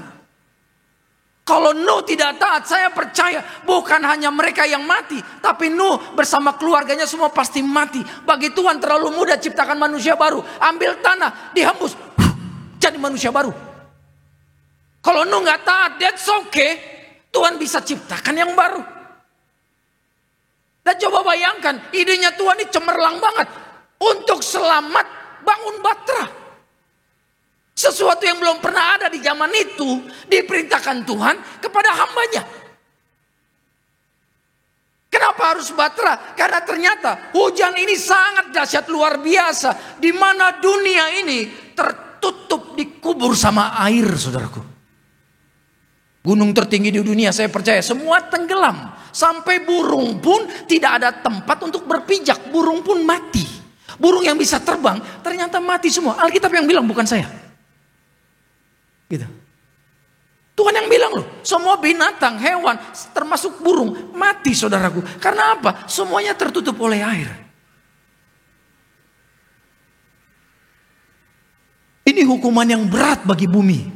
Kalau Nuh tidak taat, saya percaya bukan hanya mereka yang mati, tapi Nuh bersama keluarganya semua pasti mati. Bagi Tuhan terlalu mudah ciptakan manusia baru. Ambil tanah, dihembus, jadi manusia baru. Kalau Nuh nggak taat, that's okay. Tuhan bisa ciptakan yang baru. Dan coba bayangkan, idenya Tuhan ini cemerlang banget. Untuk selamat bangun Batra. Sesuatu yang belum pernah ada di zaman itu diperintahkan Tuhan kepada hambanya. Kenapa harus Batra? Karena ternyata hujan ini sangat dahsyat luar biasa. Di mana dunia ini tertutup dikubur sama air, saudaraku. Gunung tertinggi di dunia saya percaya semua tenggelam. Sampai burung pun tidak ada tempat untuk berpijak. Burung pun mati. Burung yang bisa terbang ternyata mati semua. Alkitab yang bilang, bukan saya. Gitu. Tuhan yang bilang loh. Semua binatang, hewan, termasuk burung mati, saudaraku. Karena apa? Semuanya tertutup oleh air. Ini hukuman yang berat bagi bumi.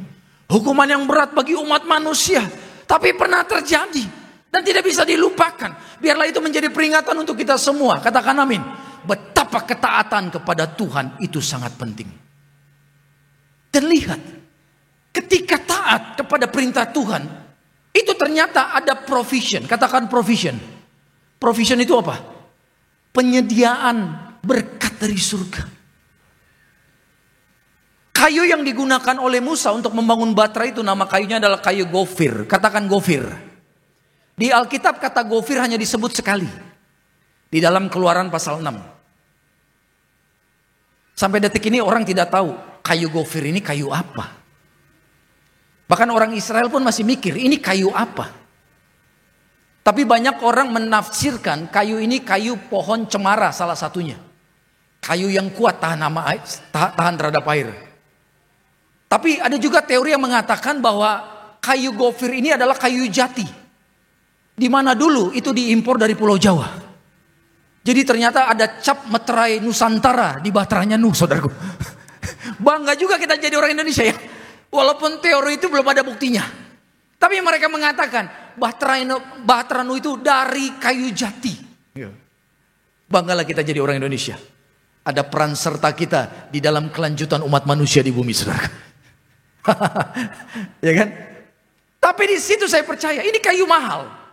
Hukuman yang berat bagi umat manusia. Tapi pernah terjadi. Dan tidak bisa dilupakan. Biarlah itu menjadi peringatan untuk kita semua. Katakan amin. Betapa ketaatan kepada Tuhan itu sangat penting. Dan lihat. Ketika taat kepada perintah Tuhan. Itu ternyata ada provision. Katakan provision. Provision itu apa? Penyediaan berkat dari surga. Kayu yang digunakan oleh Musa untuk membangun Batra itu, nama kayunya adalah kayu gofir. Katakan gofir. Di Alkitab kata gofir hanya disebut sekali. Di dalam Keluaran pasal 6. Sampai detik ini orang tidak tahu kayu gofir ini kayu apa. Bahkan orang Israel pun masih mikir ini kayu apa. Tapi banyak orang menafsirkan kayu ini kayu pohon cemara salah satunya. Kayu yang kuat tahan terhadap air. Tapi ada juga teori yang mengatakan bahwa kayu gofir ini adalah kayu jati. Di mana dulu itu diimpor dari Pulau Jawa. Jadi ternyata ada cap meterai Nusantara di Batranya Nuh, saudaraku. Bangga juga kita jadi orang Indonesia ya. Walaupun teori itu belum ada buktinya. Tapi mereka mengatakan Bahtera Nuh itu dari kayu jati. Banggalah kita jadi orang Indonesia. Ada peran serta kita di dalam kelanjutan umat manusia di bumi, saudara. Ya kan? Tapi di situ saya percaya ini kayu mahal.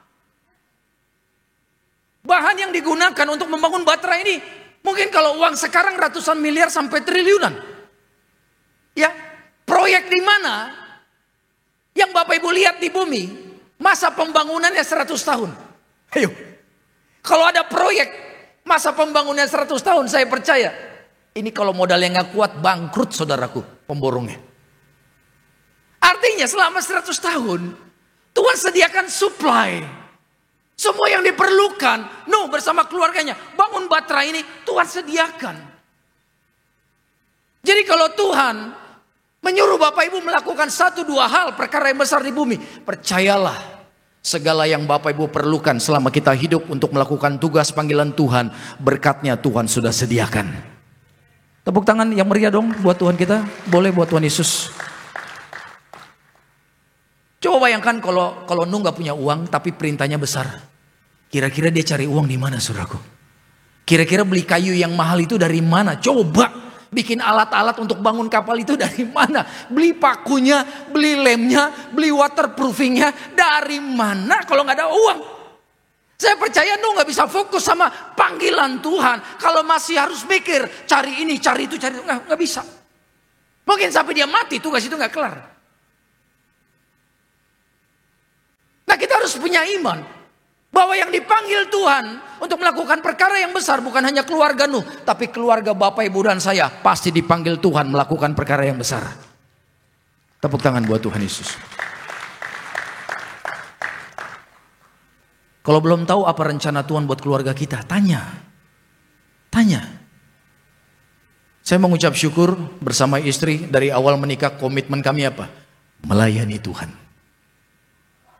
Bahan yang digunakan untuk membangun Batra ini mungkin kalau uang sekarang ratusan miliar sampai triliunan. Ya, proyek di mana yang Bapak Ibu lihat di bumi, masa pembangunannya 100 tahun. Ayo, kalau ada proyek masa pembangunan 100 tahun, saya percaya ini kalau modalnya nggak kuat, bangkrut saudaraku pemborongnya. Artinya selama 100 tahun Tuhan sediakan supply semua yang diperlukan. Nuh bersama keluarganya bangun Batra ini Tuhan sediakan. Jadi kalau Tuhan menyuruh Bapak Ibu melakukan 1-2 hal perkara yang besar di bumi, percayalah segala yang Bapak Ibu perlukan selama kita hidup untuk melakukan tugas panggilan Tuhan, berkatnya Tuhan sudah sediakan. Tepuk tangan yang meriah dong buat Tuhan kita. Boleh buat Tuhan Yesus. Coba bayangkan kalau Nuh gak punya uang tapi perintahnya besar. Kira-kira dia cari uang di mana saudaraku? Kira-kira beli kayu yang mahal itu dari mana? Coba bikin alat-alat untuk bangun kapal itu dari mana? Beli pakunya, beli lemnya, beli waterproofingnya dari mana kalau gak ada uang? Saya percaya Nuh gak bisa fokus sama panggilan Tuhan kalau masih harus mikir cari ini, cari itu, cari itu. Gak bisa. Mungkin sampai dia mati tugas itu gak kelar. Nah kita harus punya iman bahwa yang dipanggil Tuhan untuk melakukan perkara yang besar bukan hanya keluarga Nuh, tapi keluarga Bapak Ibu dan saya pasti dipanggil Tuhan melakukan perkara yang besar. Tepuk tangan buat Tuhan Yesus. Kalau belum tahu apa rencana Tuhan buat keluarga kita, tanya. Saya mengucap syukur bersama istri dari awal menikah, komitmen kami apa? Melayani Tuhan.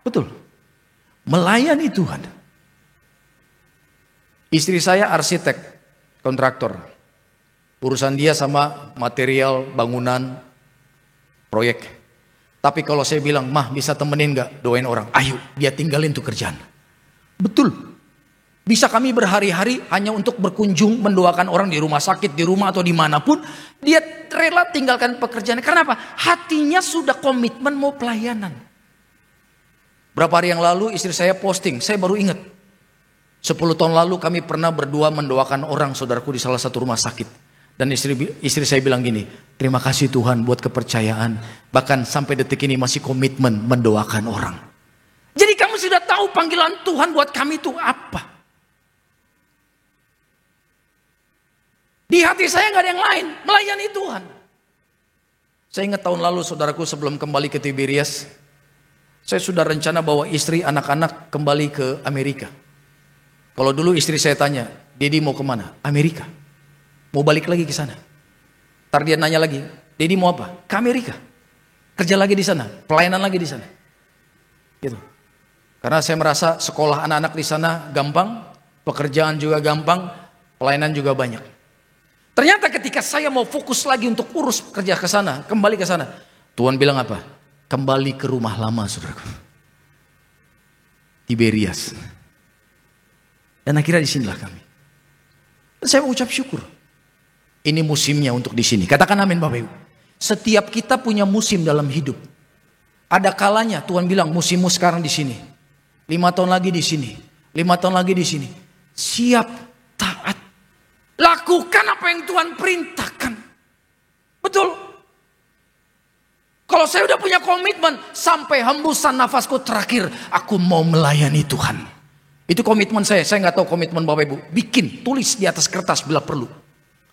Betul. Melayani Tuhan. Istri saya arsitek, kontraktor. Urusan dia sama material, bangunan, proyek. Tapi kalau saya bilang, mah bisa temenin gak? Doain orang. Ayo, dia tinggalin tuh kerjaan. Betul. Bisa kami berhari-hari hanya untuk berkunjung, mendoakan orang di rumah sakit, di rumah atau dimanapun. Dia rela tinggalkan pekerjaan. Karena apa? Hatinya sudah komitmen mau pelayanan. Berapa hari yang lalu istri saya posting, saya baru ingat. 10 tahun lalu kami pernah berdua mendoakan orang saudaraku di salah satu rumah sakit. Dan istri saya bilang gini, terima kasih Tuhan buat kepercayaan. Bahkan sampai detik ini masih komitmen mendoakan orang. Jadi kamu sudah tahu panggilan Tuhan buat kami itu apa. Di hati saya gak ada yang lain, melayani Tuhan. Saya ingat tahun lalu saudaraku sebelum kembali ke Tiberias, saya sudah rencana bawa istri, anak-anak kembali ke Amerika. Kalau dulu istri saya tanya, Dedi mau kemana? Amerika. Mau balik lagi ke sana. Ntar dia nanya lagi, Dedi mau apa? Ke Amerika. Kerja lagi di sana, pelayanan lagi di sana. Gitu. Karena saya merasa sekolah anak-anak di sana gampang, pekerjaan juga gampang, pelayanan juga banyak. Ternyata ketika saya mau fokus lagi untuk urus kerja ke sana, kembali ke sana, Tuhan bilang apa? Kembali ke rumah lama saudaraku. Tiberias. Dan akhirnya disinilah kami. Dan saya mengucap syukur. Ini musimnya untuk di sini. Katakan amin Bapak Ibu. Setiap kita punya musim dalam hidup. Ada kalanya Tuhan bilang musimmu sekarang di sini. 5 tahun lagi di sini. 5 tahun lagi di sini. Siap, taat. Lakukan apa yang Tuhan perintahkan. Betul. Kalau saya udah punya komitmen sampai hembusan nafasku terakhir, aku mau melayani Tuhan. Itu komitmen saya. Saya nggak tahu komitmen Bapak Ibu. Bikin, tulis di atas kertas bila perlu.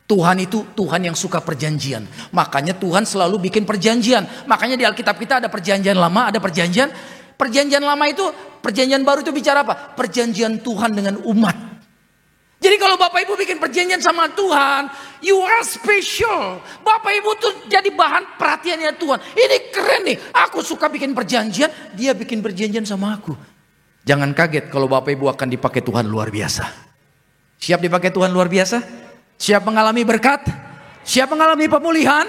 Tuhan itu Tuhan yang suka perjanjian. Makanya Tuhan selalu bikin perjanjian. Makanya di Alkitab kita ada perjanjian lama, ada perjanjian. Perjanjian lama itu, perjanjian baru itu bicara apa? Perjanjian Tuhan dengan umat. Jadi kalau Bapak Ibu bikin perjanjian sama Tuhan, you are special. Bapak Ibu tuh jadi bahan perhatiannya Tuhan. Ini keren nih, aku suka bikin perjanjian, dia bikin perjanjian sama aku. Jangan kaget kalau Bapak Ibu akan dipakai Tuhan luar biasa. Siap dipakai Tuhan luar biasa? Siap mengalami berkat? Siap mengalami pemulihan?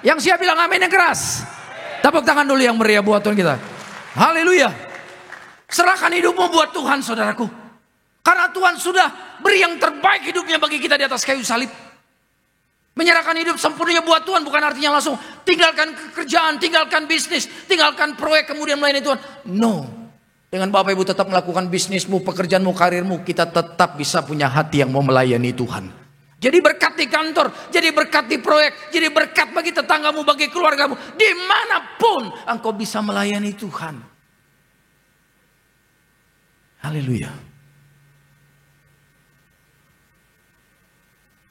Yang siap bilang amin yang keras. Tepuk tangan dulu yang meriah buat Tuhan kita. Haleluya. Serahkan hidupmu buat Tuhan saudaraku. Karena Tuhan sudah beri yang terbaik hidupnya bagi kita di atas kayu salib. Menyerahkan hidup sempurna buat Tuhan bukan artinya langsung tinggalkan kerjaan, tinggalkan bisnis, tinggalkan proyek kemudian melayani Tuhan. No. Dengan Bapak Ibu tetap melakukan bisnismu, pekerjaanmu, karirmu, kita tetap bisa punya hati yang mau melayani Tuhan. Jadi berkat di kantor, jadi berkat di proyek, jadi berkat bagi tetanggamu, bagi keluargamu. Dimanapun engkau bisa melayani Tuhan. Haleluya.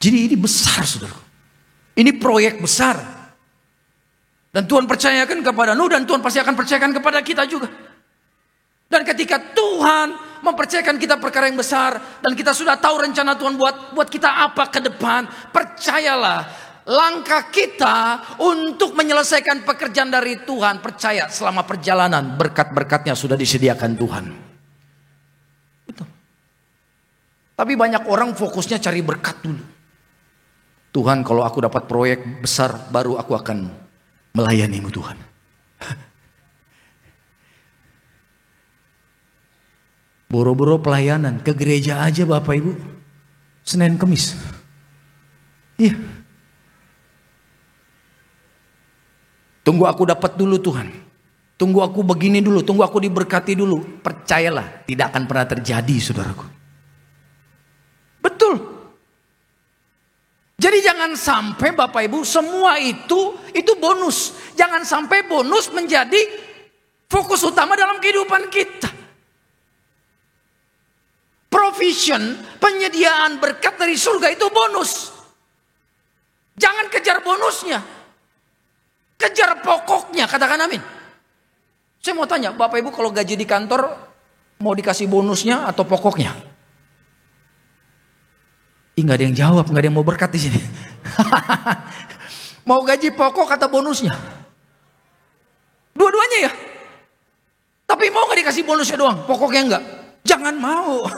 Jadi ini besar, saudara. Ini proyek besar. Dan Tuhan percayakan kepada Nuh, dan Tuhan pasti akan percayakan kepada kita juga. Dan ketika Tuhan mempercayakan kita perkara yang besar, dan kita sudah tahu rencana Tuhan buat kita apa ke depan, percayalah, langkah kita untuk menyelesaikan pekerjaan dari Tuhan, percaya selama perjalanan berkat-berkatnya sudah disediakan Tuhan. Betul. Tapi banyak orang fokusnya cari berkat dulu. Tuhan, kalau aku dapat proyek besar baru aku akan melayanimu Tuhan. Boro-boro pelayanan ke gereja aja Bapak Ibu, Senin Kemis. Iya. Tunggu aku dapat dulu Tuhan. Tunggu aku begini dulu, tunggu aku diberkati dulu. Percayalah, tidak akan pernah terjadi, saudaraku. Betul. Jadi jangan sampai Bapak Ibu semua itu bonus. Jangan sampai bonus menjadi fokus utama dalam kehidupan kita. Provision, penyediaan berkat dari surga itu bonus. Jangan kejar bonusnya. Kejar pokoknya, katakan amin. Saya mau tanya, Bapak Ibu kalau gaji di kantor mau dikasih bonusnya atau pokoknya? Nggak ada yang jawab, nggak ada yang mau berkat di sini. Mau gaji pokok atau bonusnya? Dua-duanya ya. Tapi mau nggak dikasih bonusnya doang, pokoknya enggak? Jangan mau.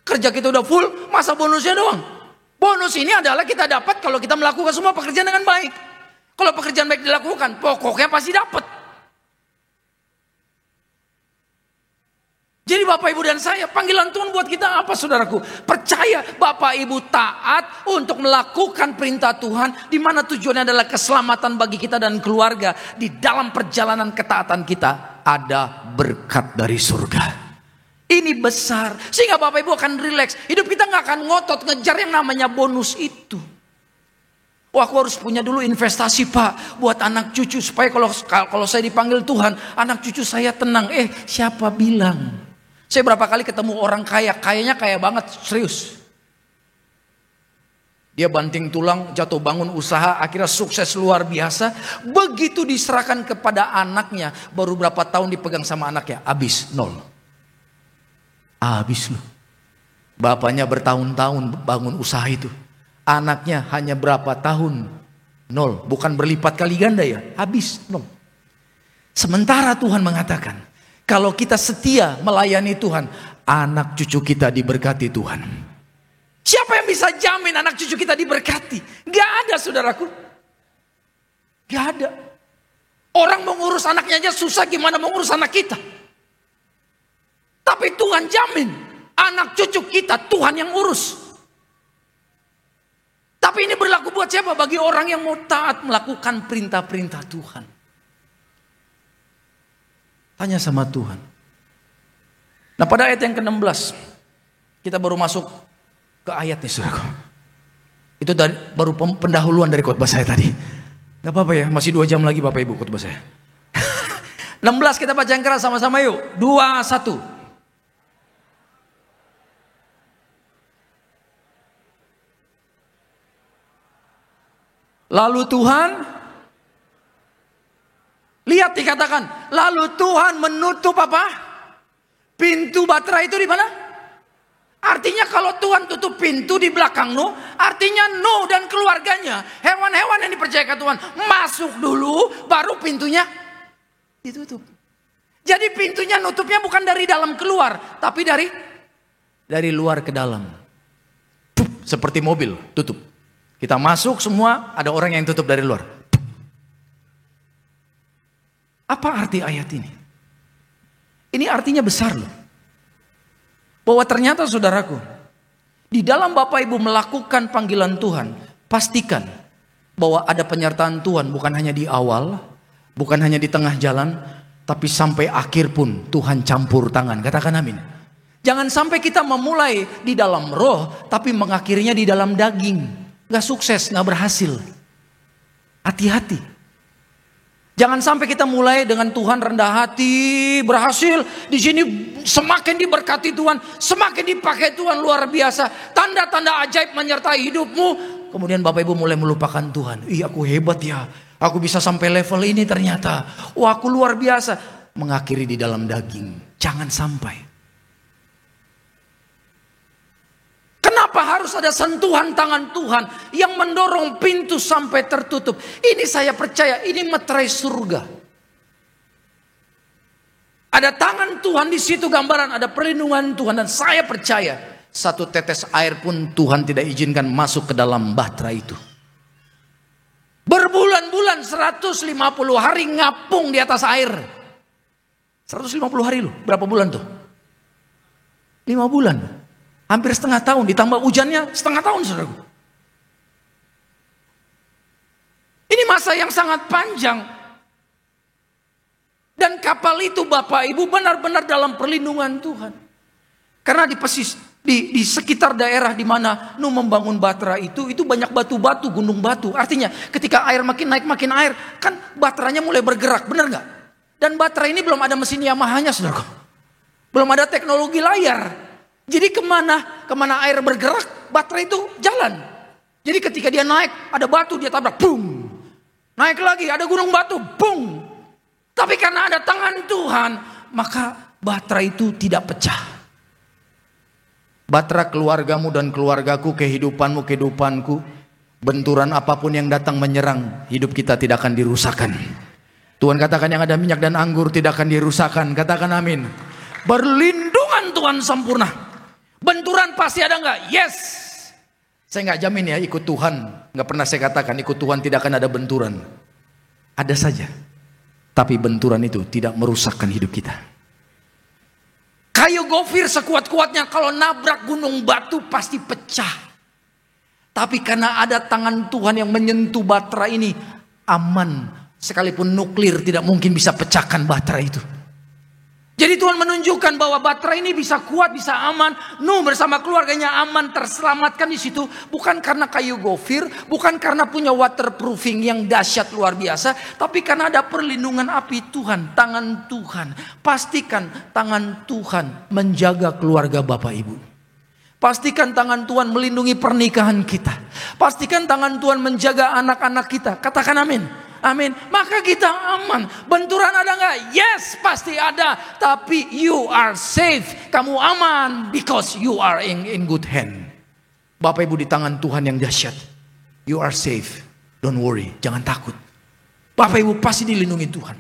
Kerja kita udah full, masa bonusnya doang? Bonus ini adalah kita dapat kalau kita melakukan semua pekerjaan dengan baik. Kalau pekerjaan baik dilakukan, pokoknya pasti dapat. Jadi Bapak Ibu dan saya, panggilan Tuhan buat kita apa saudaraku? Percaya Bapak Ibu taat untuk melakukan perintah Tuhan, di mana tujuannya adalah keselamatan bagi kita dan keluarga. Di dalam perjalanan ketaatan kita ada berkat dari surga. Ini besar, sehingga Bapak Ibu akan rileks. Hidup kita gak akan ngotot ngejar yang namanya bonus itu. Wah, aku harus punya dulu investasi Pak, buat anak cucu, supaya kalau saya dipanggil Tuhan, anak cucu saya tenang. Siapa bilang? Saya berapa kali ketemu orang kaya, kayaknya kaya banget, serius. Dia banting tulang, jatuh bangun usaha, akhirnya sukses luar biasa. Begitu diserahkan kepada anaknya, baru berapa tahun dipegang sama anaknya, habis, nol. Habis loh. Bapaknya bertahun-tahun bangun usaha itu. Anaknya hanya berapa tahun? Nol. Bukan berlipat kali ganda ya. Habis, nol. Sementara Tuhan mengatakan, kalau kita setia melayani Tuhan, anak cucu kita diberkati Tuhan. Siapa yang bisa jamin anak cucu kita diberkati? Gak ada saudaraku. Gak ada. Orang mengurus anaknya aja susah, gimana mengurus anak kita? Tapi Tuhan jamin anak cucu kita Tuhan yang urus. Tapi ini berlaku buat siapa? Bagi orang yang mau taat melakukan perintah-perintah Tuhan. Tanya sama Tuhan. Nah pada ayat yang ke-16 kita baru masuk ke ayat nih saudaraku. Itu baru pendahuluan dari khotbah saya tadi. Gak apa-apa ya, masih 2 jam lagi Bapak Ibu khotbah saya. 16 kita baca yang keras sama-sama yuk. 2, 1. Lalu Tuhan, lihat dikatakan, lalu Tuhan menutup apa? Pintu Batra itu di mana? Artinya kalau Tuhan tutup pintu di belakang Nuh, artinya Nuh dan keluarganya, hewan-hewan yang dipercayakan Tuhan, masuk dulu, baru pintunya ditutup. Jadi pintunya nutupnya bukan dari dalam keluar, tapi dari luar ke dalam. Seperti mobil, tutup. Kita masuk semua, ada orang yang tutup dari luar. Apa arti ayat ini? Ini artinya besar loh. Bahwa ternyata saudaraku, di dalam Bapak Ibu melakukan panggilan Tuhan, pastikan bahwa ada penyertaan Tuhan bukan hanya di awal, bukan hanya di tengah jalan, tapi sampai akhir pun Tuhan campur tangan. Katakan amin. Jangan sampai kita memulai di dalam roh, tapi mengakhirinya di dalam daging. Gak sukses, gak berhasil. Hati-hati. Jangan sampai kita mulai dengan Tuhan rendah hati, berhasil di sini, semakin diberkati Tuhan, semakin dipakai Tuhan luar biasa. Tanda-tanda ajaib menyertai hidupmu. Kemudian Bapak Ibu mulai melupakan Tuhan. Ih, aku hebat ya, aku bisa sampai level ini ternyata. Wah, aku luar biasa. Mengakhiri di dalam daging. Jangan sampai. Kenapa harus ada sentuhan tangan Tuhan yang mendorong pintu sampai tertutup? Ini saya percaya, ini meterai surga. Ada tangan Tuhan di situ, gambaran ada perlindungan Tuhan, dan saya percaya satu tetes air pun Tuhan tidak izinkan masuk ke dalam bahtera itu. Berbulan-bulan 150 hari ngapung di atas air. 150 hari loh, berapa bulan tuh? 5 bulan. Hampir setengah tahun, ditambah hujannya setengah tahun, saudaraku. Ini masa yang sangat panjang. Dan kapal itu Bapak Ibu benar-benar dalam perlindungan Tuhan. Karena di sekitar daerah di mana Nuh membangun bahtera itu banyak batu-batu, gunung batu. Artinya ketika air makin naik makin air, kan bahteranya mulai bergerak, benar nggak? Dan bahtera ini belum ada mesin Yamaha-nya, saudaraku. Belum ada teknologi layar. Jadi kemana air bergerak, bahtera itu jalan. Jadi ketika dia naik, ada batu dia tabrak, boom. Naik lagi, ada gunung batu, boom. Tapi karena ada tangan Tuhan, maka bahtera itu tidak pecah. Bahtera keluargamu dan keluargaku, kehidupanmu, kehidupanku, benturan apapun yang datang menyerang, hidup kita tidak akan dirusakkan. Tuhan katakan yang ada minyak dan anggur tidak akan dirusakkan. Katakan amin. Berlindungan Tuhan sempurna. Benturan pasti ada nggak? Yes. Saya nggak jamin ya ikut Tuhan. Nggak pernah saya katakan ikut Tuhan tidak akan ada benturan. Ada saja. Tapi benturan itu tidak merusakkan hidup kita. Kayu gofir sekuat-kuatnya kalau nabrak gunung batu pasti pecah. Tapi karena ada tangan Tuhan yang menyentuh bahtera ini, aman. Sekalipun nuklir tidak mungkin bisa pecahkan bahtera itu. Jadi Tuhan menunjukkan bahwa bahtera ini bisa kuat, bisa aman. Nuh bersama keluarganya aman, terselamatkan di situ. Bukan karena kayu gofir, bukan karena punya waterproofing yang dahsyat luar biasa. Tapi karena ada perlindungan api Tuhan, tangan Tuhan. Pastikan tangan Tuhan menjaga keluarga Bapak Ibu. Pastikan tangan Tuhan melindungi pernikahan kita. Pastikan tangan Tuhan menjaga anak-anak kita. Katakan amin. Amin. Maka kita aman. Benturan ada nggak? Yes, pasti ada. Tapi you are safe. Kamu aman because you are in good hand. Bapak Ibu di tangan Tuhan yang dahsyat. You are safe. Don't worry. Jangan takut. Bapak Ibu pasti dilindungi Tuhan.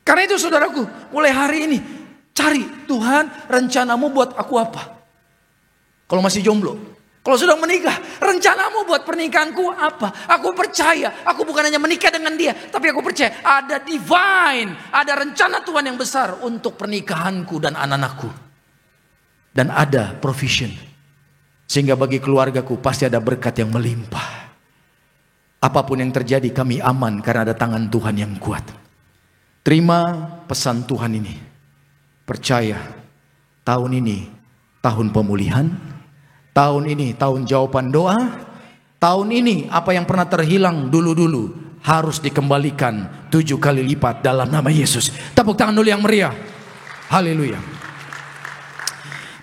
Karena itu saudaraku, mulai hari ini cari Tuhan, rencanamu buat aku apa? Kalau masih jomblo. Kalau sudah menikah, rencanamu buat pernikahanku apa? Aku percaya, aku bukan hanya menikah dengan dia, tapi aku percaya ada divine, ada rencana Tuhan yang besar untuk pernikahanku dan anak-anakku. Dan ada provision. Sehingga bagi keluargaku pasti ada berkat yang melimpah. Apapun yang terjadi kami aman karena ada tangan Tuhan yang kuat. Terima pesan Tuhan ini. Percaya, tahun ini tahun pemulihan. Tahun ini tahun jawaban doa. Tahun ini apa yang pernah terhilang dulu-dulu harus dikembalikan 7 kali lipat dalam nama Yesus. Tepuk tangan dulu yang meriah. Haleluya.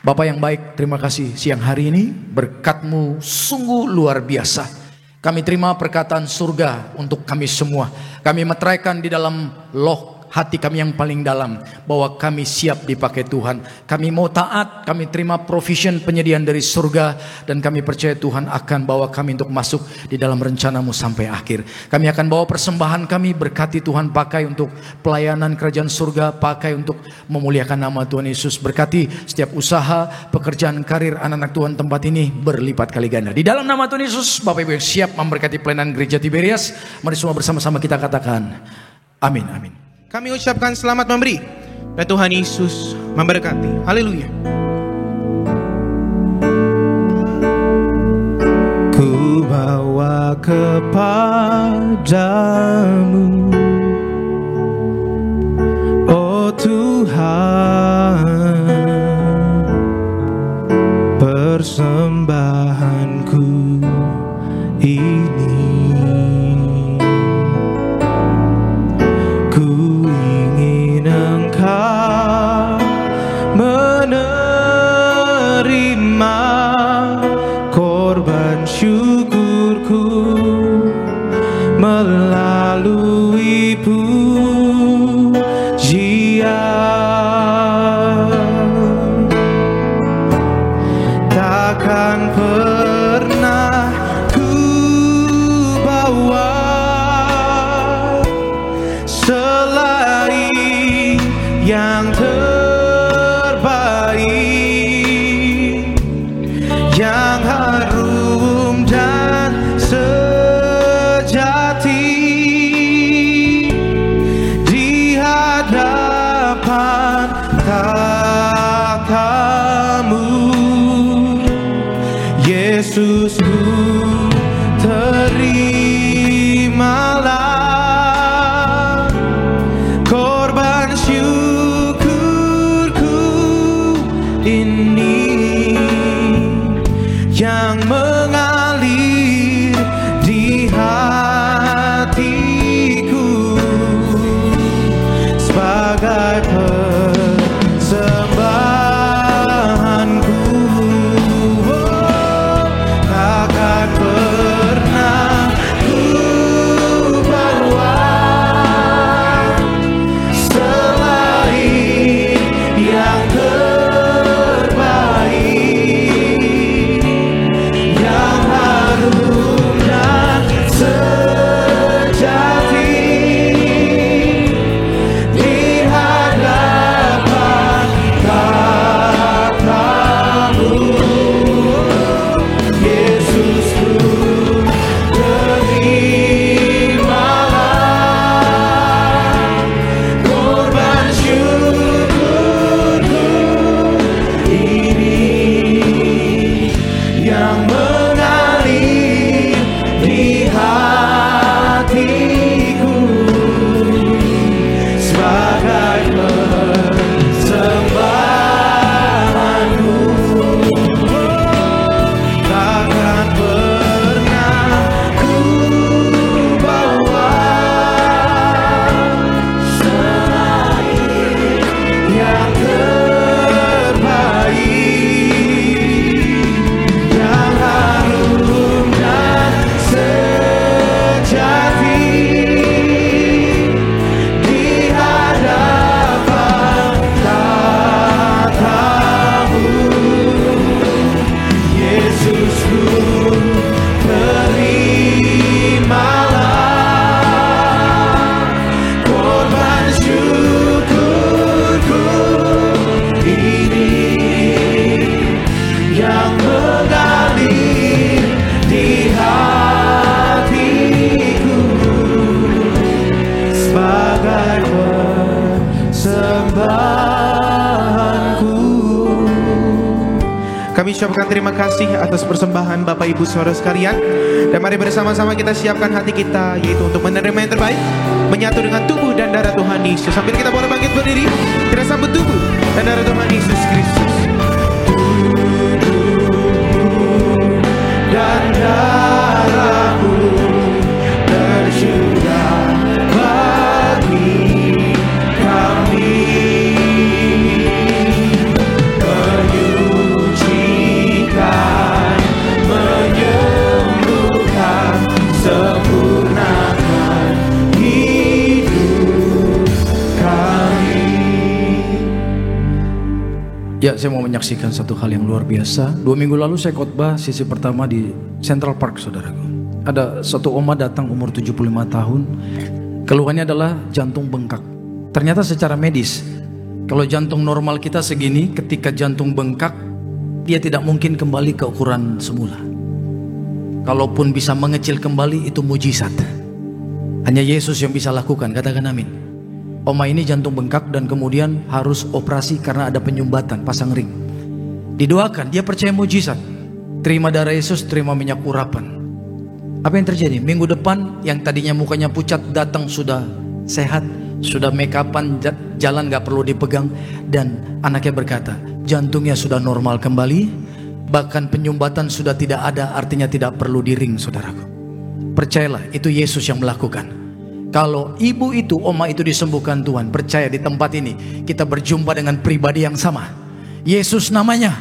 Bapak yang baik, terima kasih siang hari ini. Berkat-Mu sungguh luar biasa. Kami terima perkataan surga untuk kami semua. Kami meteraikan di dalam loh hati kami yang paling dalam bahwa kami siap dipakai Tuhan. Kami mau taat, kami terima provision penyediaan dari surga, dan kami percaya Tuhan akan bawa kami untuk masuk di dalam rencana-Mu sampai akhir. Kami akan bawa persembahan kami, berkati Tuhan, pakai untuk pelayanan kerajaan surga, pakai untuk memuliakan nama Tuhan Yesus. Berkati setiap usaha, pekerjaan, karir anak-anak Tuhan tempat ini berlipat kali ganda. Di dalam nama Tuhan Yesus, Bapak Ibu yang siap memberkati pelayanan gereja Tiberias, mari semua bersama-sama kita katakan amin, amin. Kami ucapkan selamat memberi, dan Tuhan Yesus memberkati. Haleluya. Ku bawa kepadamu, oh Tuhan, persembahanku ini. Ku ingin Engkau menerima korban syukurku melalui pujian. Takkan pernah ku bawa selain yang terbaik, yang harum dan sejati di hadapan tatamu. Yesusku, terimalah korban syukurku ini yang mengalir di hatiku sebagai persembahanku. Oh, takkan pernah ku bawa selain yang terbaik, yang harum dan sejati di hadapan tatamu. Yesusku, terimalah korban syukurku ini yang mengalir di hatiku sebagai persembahanku. Takkan pernah ku bawa selain yang terbaik, yang harum dan sejati di hadapan tatamu. Yesusku, terimalah korban syukurku ini yang mengalir di hatiku sebagai persembahanku. Kami ucapkan terima kasih atas persembahan Bapak Ibu Saudara sekalian. Dan mari bersama-sama kita siapkan hati kita, yaitu untuk menerima yang terbaik, menyatu dengan tubuh dan darah Tuhan Yesus. Sambil kita boleh bangkit berdiri, kita sambut tubuh dan darah Tuhan Yesus Kristus. Tubuh dan darahmu tercurah bagi kami, menyucikan, menyembuhkan, sempurnakan hidup kami. Ya, saya mau menyaksikan satu hal yang luar biasa. 2 minggu lalu saya khotbah sesi pertama di Central Park, saudaraku. Ada satu oma datang umur 75 tahun. Keluhannya adalah jantung bengkak. Ternyata secara medis, kalau jantung normal kita segini, ketika jantung bengkak, dia tidak mungkin kembali ke ukuran semula. Kalaupun bisa mengecil kembali, itu mujizat. Hanya Yesus yang bisa lakukan, katakan amin. Oma ini jantung bengkak dan kemudian harus operasi karena ada penyumbatan, pasang ring. Didoakan, dia percaya mujizat. Terima darah Yesus, terima minyak urapan. Apa yang terjadi? Minggu depan yang tadinya mukanya pucat datang sudah sehat, sudah make upan, jalan gak perlu dipegang. Dan anaknya berkata, jantungnya sudah normal kembali, Bahkan penyumbatan sudah tidak ada, artinya tidak perlu diring, saudaraku. Percayalah, itu Yesus yang melakukan. Kalau ibu itu, oma itu disembuhkan Tuhan, percaya di tempat ini kita berjumpa dengan pribadi yang sama. Yesus namanya,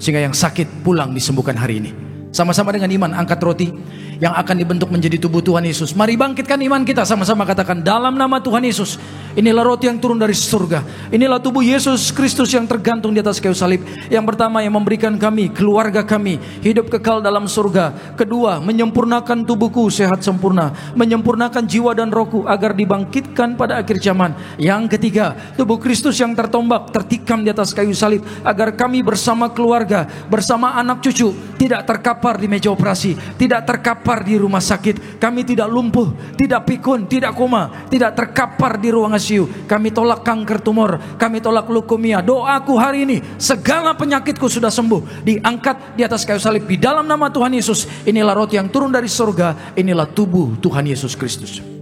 sehingga yang sakit pulang disembuhkan hari ini. Sama-sama dengan iman, angkat roti yang akan dibentuk menjadi tubuh Tuhan Yesus. Mari bangkitkan iman kita, sama-sama katakan, dalam nama Tuhan Yesus, inilah roti yang turun dari surga. Inilah tubuh Yesus Kristus yang tergantung di atas kayu salib. Yang pertama, yang memberikan kami, keluarga kami, hidup kekal dalam surga. Kedua, menyempurnakan tubuhku sehat sempurna, menyempurnakan jiwa dan rohku agar dibangkitkan pada akhir zaman. Yang ketiga, tubuh Kristus yang tertombak, tertikam di atas kayu salib, agar kami bersama keluarga, bersama anak cucu, tidak terkapar di meja operasi, tidak terkapar di rumah sakit. Kami tidak lumpuh, tidak pikun, tidak koma, tidak terkapar di ruang ICU. Kami tolak kanker tumor, kami tolak leukemia. Doaku hari ini, segala penyakitku sudah sembuh, diangkat di atas kayu salib di dalam nama Tuhan Yesus. Inilah roti yang turun dari surga, inilah tubuh Tuhan Yesus Kristus.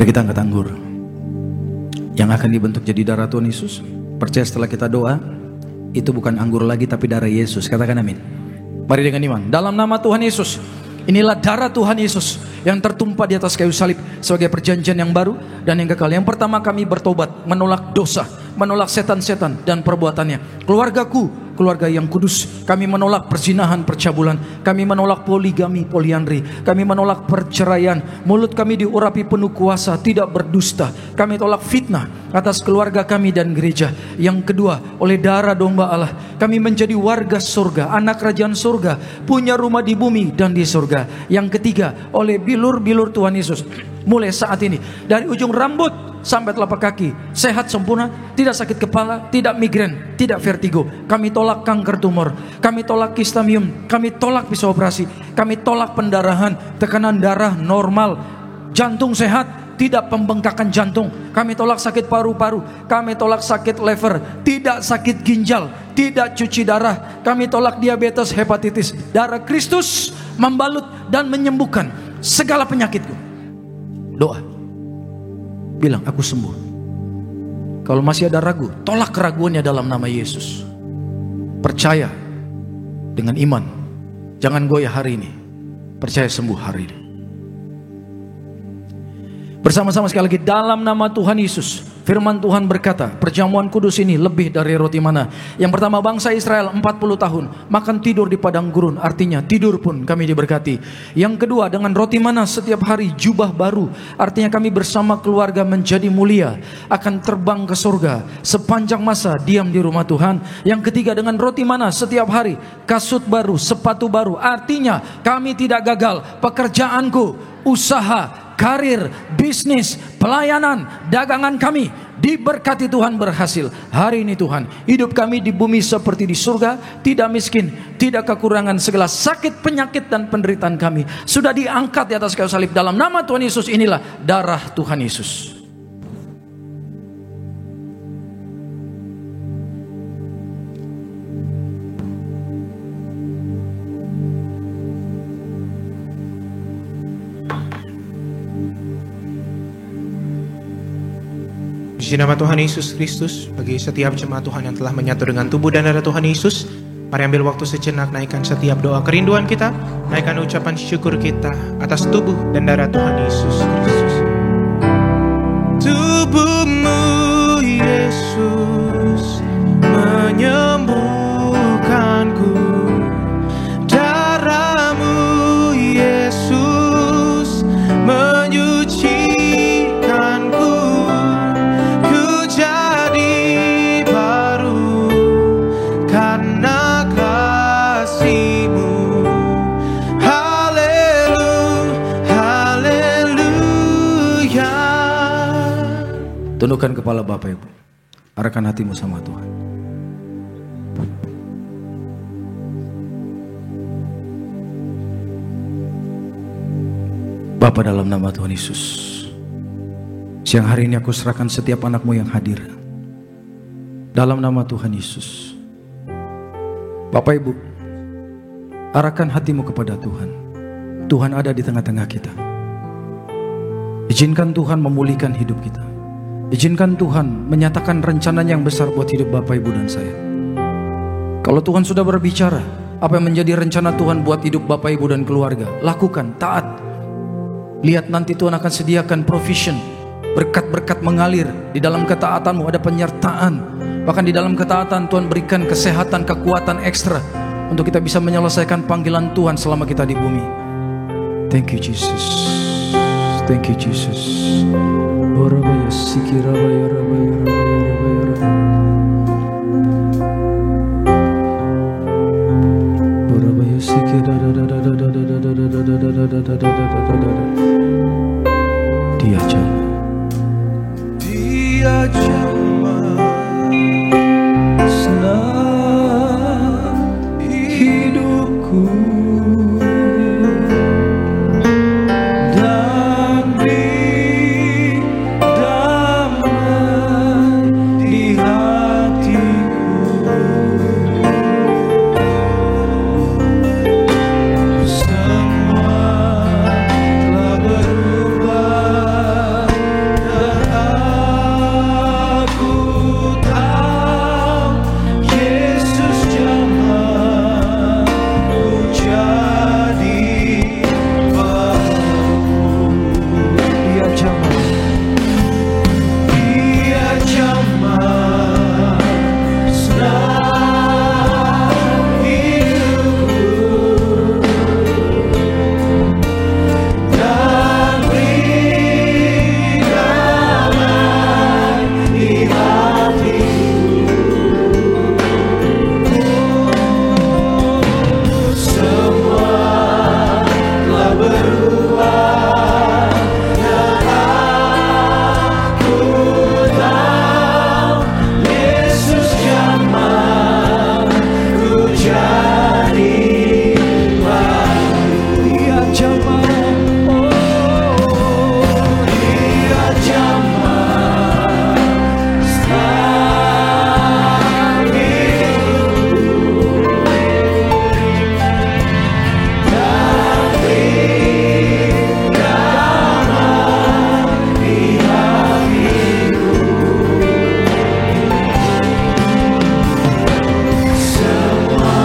Kita angkat anggur yang akan dibentuk jadi darah Tuhan Yesus. Percaya setelah kita doa, itu bukan anggur lagi tapi darah Yesus. Katakan amin. Mari dengan iman, dalam nama Tuhan Yesus, inilah darah Tuhan Yesus yang tertumpah di atas kayu salib sebagai perjanjian yang baru dan yang kekal. Yang pertama, kami bertobat, menolak dosa, menolak setan-setan dan perbuatannya. Keluargaku, keluarga yang kudus. Kami menolak perzinahan, percabulan. Kami menolak poligami, poliandri. Kami menolak perceraian. Mulut kami diurapi penuh kuasa, tidak berdusta. Kami tolak fitnah atas keluarga kami dan gereja. Yang kedua, oleh darah domba Allah, kami menjadi warga surga, anak kerajaan surga, punya rumah di bumi dan di surga. Yang ketiga, oleh bilur-bilur Tuhan Yesus, mulai saat ini, dari ujung rambut sampai telapak kaki, sehat sempurna, tidak sakit kepala, tidak migrain, tidak vertigo. Kami tolak kanker tumor, kami tolak kistamium, kami tolak pisau operasi, kami tolak pendarahan, tekanan darah normal, jantung sehat, tidak pembengkakan jantung. Kami tolak sakit paru-paru, kami tolak sakit liver, tidak sakit ginjal, tidak cuci darah. Kami tolak diabetes, hepatitis. Darah Kristus membalut dan menyembuhkan segala penyakitku. Doa, bilang aku sembuh. Kalau masih ada ragu, tolak keraguannya dalam nama Yesus. Percaya dengan iman, jangan goyah hari ini. Percaya sembuh hari ini. Bersama-sama sekali lagi, dalam nama Tuhan Yesus. Firman Tuhan berkata, perjamuan kudus ini lebih dari roti mana. Yang pertama, bangsa Israel 40 tahun makan tidur di padang gurun, artinya tidur pun kami diberkati. Yang kedua, dengan roti mana setiap hari jubah baru, artinya kami bersama keluarga menjadi mulia, akan terbang ke surga sepanjang masa diam di rumah Tuhan. Yang ketiga, dengan roti mana setiap hari kasut baru, sepatu baru, artinya kami tidak gagal. Pekerjaanku, usaha, karir, bisnis, pelayanan, dagangan kami diberkati Tuhan, berhasil. Hari ini Tuhan, hidup kami di bumi seperti di surga, tidak miskin, tidak kekurangan. Segala sakit, penyakit dan penderitaan kami sudah diangkat di atas kayu salib. Dalam nama Tuhan Yesus, inilah darah Tuhan Yesus. Di nama Tuhan Yesus Kristus, bagi setiap jemaat Tuhan yang telah menyatu dengan tubuh dan darah Tuhan Yesus, mari ambil waktu sejenak, naikkan setiap doa kerinduan kita, naikkan ucapan syukur kita atas tubuh dan darah Tuhan Yesus Kristus. Tubuhmu Yesus menyembuhkanku, darahmu Yesus menyucikanku. Tundukkan kepala Bapak Ibu, arahkan hatimu sama Tuhan. Bapa, dalam nama Tuhan Yesus, siang hari ini aku serahkan setiap anakmu yang hadir dalam nama Tuhan Yesus. Bapak Ibu, arahkan hatimu kepada Tuhan. Tuhan ada di tengah-tengah kita. Izinkan Tuhan memulihkan hidup kita. Izinkan Tuhan menyatakan rencana yang besar buat hidup Bapak, Ibu, dan saya. Kalau Tuhan sudah berbicara, apa yang menjadi rencana Tuhan buat hidup Bapak, Ibu, dan keluarga, lakukan, taat. Lihat nanti Tuhan akan sediakan provision. Berkat-berkat mengalir. Di dalam ketaatanmu ada penyertaan. Bahkan di dalam ketaatan Tuhan berikan kesehatan, kekuatan ekstra untuk kita bisa menyelesaikan panggilan Tuhan selama kita di bumi. Thank you Jesus. Thank you Jesus. Dia jama. Dia jama senang hidupku dan beri damai di hatiku. Semua telah berubah dan aku tahu Yesus jamah ku jadi baru. Dia jamah, dia jamah senang hidupku dan beri damai di hatiku. Semua telah berubah dan aku tahu Yesus jamah ku jadi baru. Dia jamah, oh dia jamah senang hidupku dan beri damai di hatiku. Semua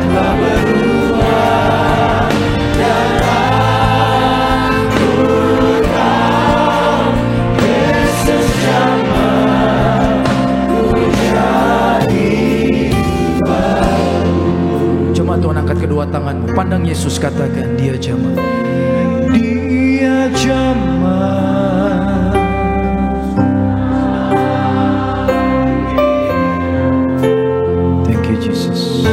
telah berubah dan aku tahu Yesus jamah ku jadi baru. Coba Tuhan angkat kedua tanganmu, pandang Yesus, katakan dia jamah. Dia jamah Thank you Jesus.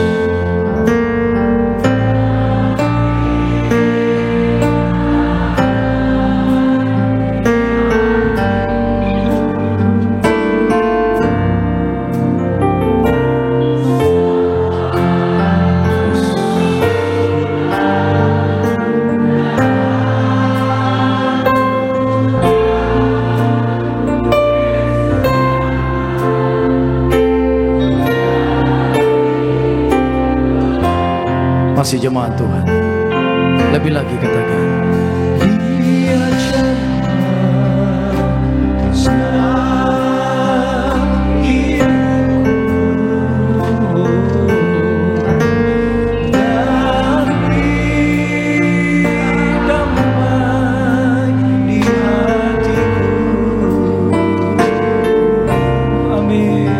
Masih jemaat Tuhan, lebih lagi katakan dia jamah senang hidupku dan beri damai di hatiku. Amin.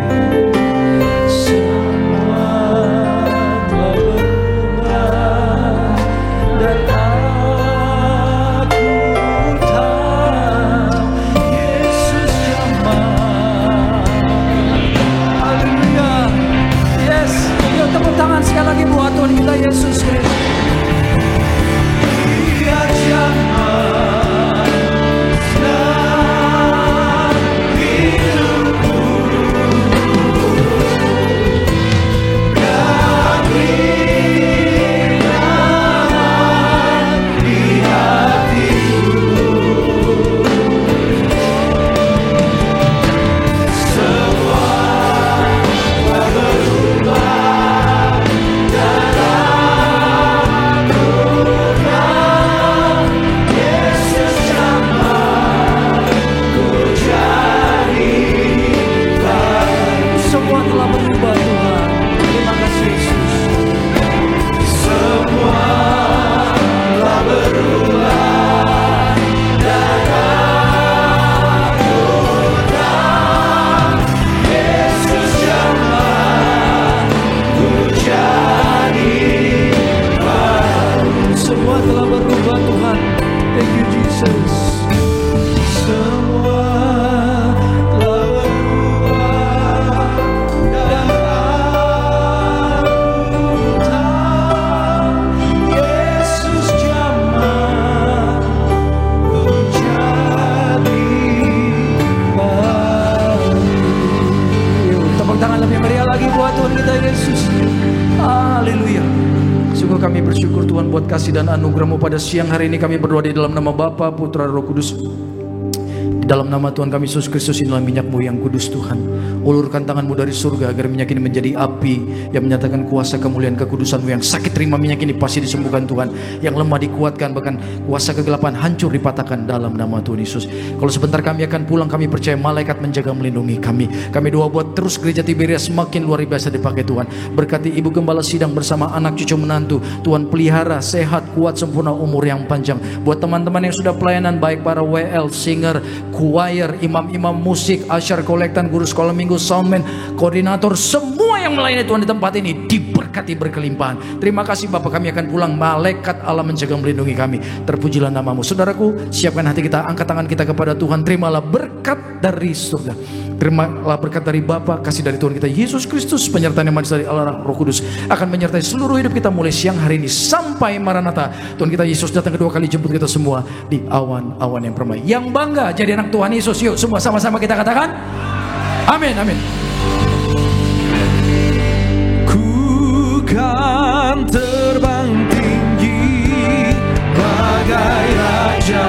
Semua telah berubah dan bersyukur Tuhan buat kasih dan anugerah-Mu pada siang hari ini. Kami berdoa di dalam nama Bapa, Putra, Roh Kudus. Di dalam nama Tuhan kami Yesus Kristus, inilah minyak-Mu yang kudus Tuhan. Ulurkan tangan-Mu dari surga agar minyak ini menjadi api yang menyatakan kuasa kemuliaan kekudusan-Mu. Yang sakit terima minyak ini pasti disembuhkan Tuhan. Yang lemah dikuatkan, bahkan kuasa kegelapan hancur dipatahkan dalam nama Tuhan Yesus. Kalau sebentar kami akan pulang, kami percaya malaikat menjaga melindungi kami. Kami doa buat terus gereja Tiberias semakin luar biasa dipakai Tuhan. Berkati Ibu Gembala Sidang bersama anak cucu menantu. Tuhan pelihara sehat, kuat, sempurna, umur yang panjang. Buat teman-teman yang sudah pelayanan, baik para WL, singer, choir, imam-imam musik, asyar kolektan, guru sekolah minggu, soundman, koordinator, semua yang melayani Tuhan di tempat ini diberkati berkelimpahan. Terima kasih Bapak, kami akan pulang, malaikat Allah menjaga melindungi kami. Terpujilah nama-Mu. Saudaraku, siapkan hati kita, angkat tangan kita kepada Tuhan. Terimalah berkat dari surga. Terimalah berkat dari Bapa, kasih dari Tuhan kita Yesus Kristus, penyertaan yang manis dari Allah Roh Kudus akan menyertai seluruh hidup kita mulai siang hari ini sampai Maranatha. Tuhan kita Yesus datang kedua kali jemput kita semua di awan-awan yang permai. Yang bangga jadi anak Tuhan Yesus, yuk semua sama-sama kita katakan amin, amin. Ku kan terbang tinggi bagai raja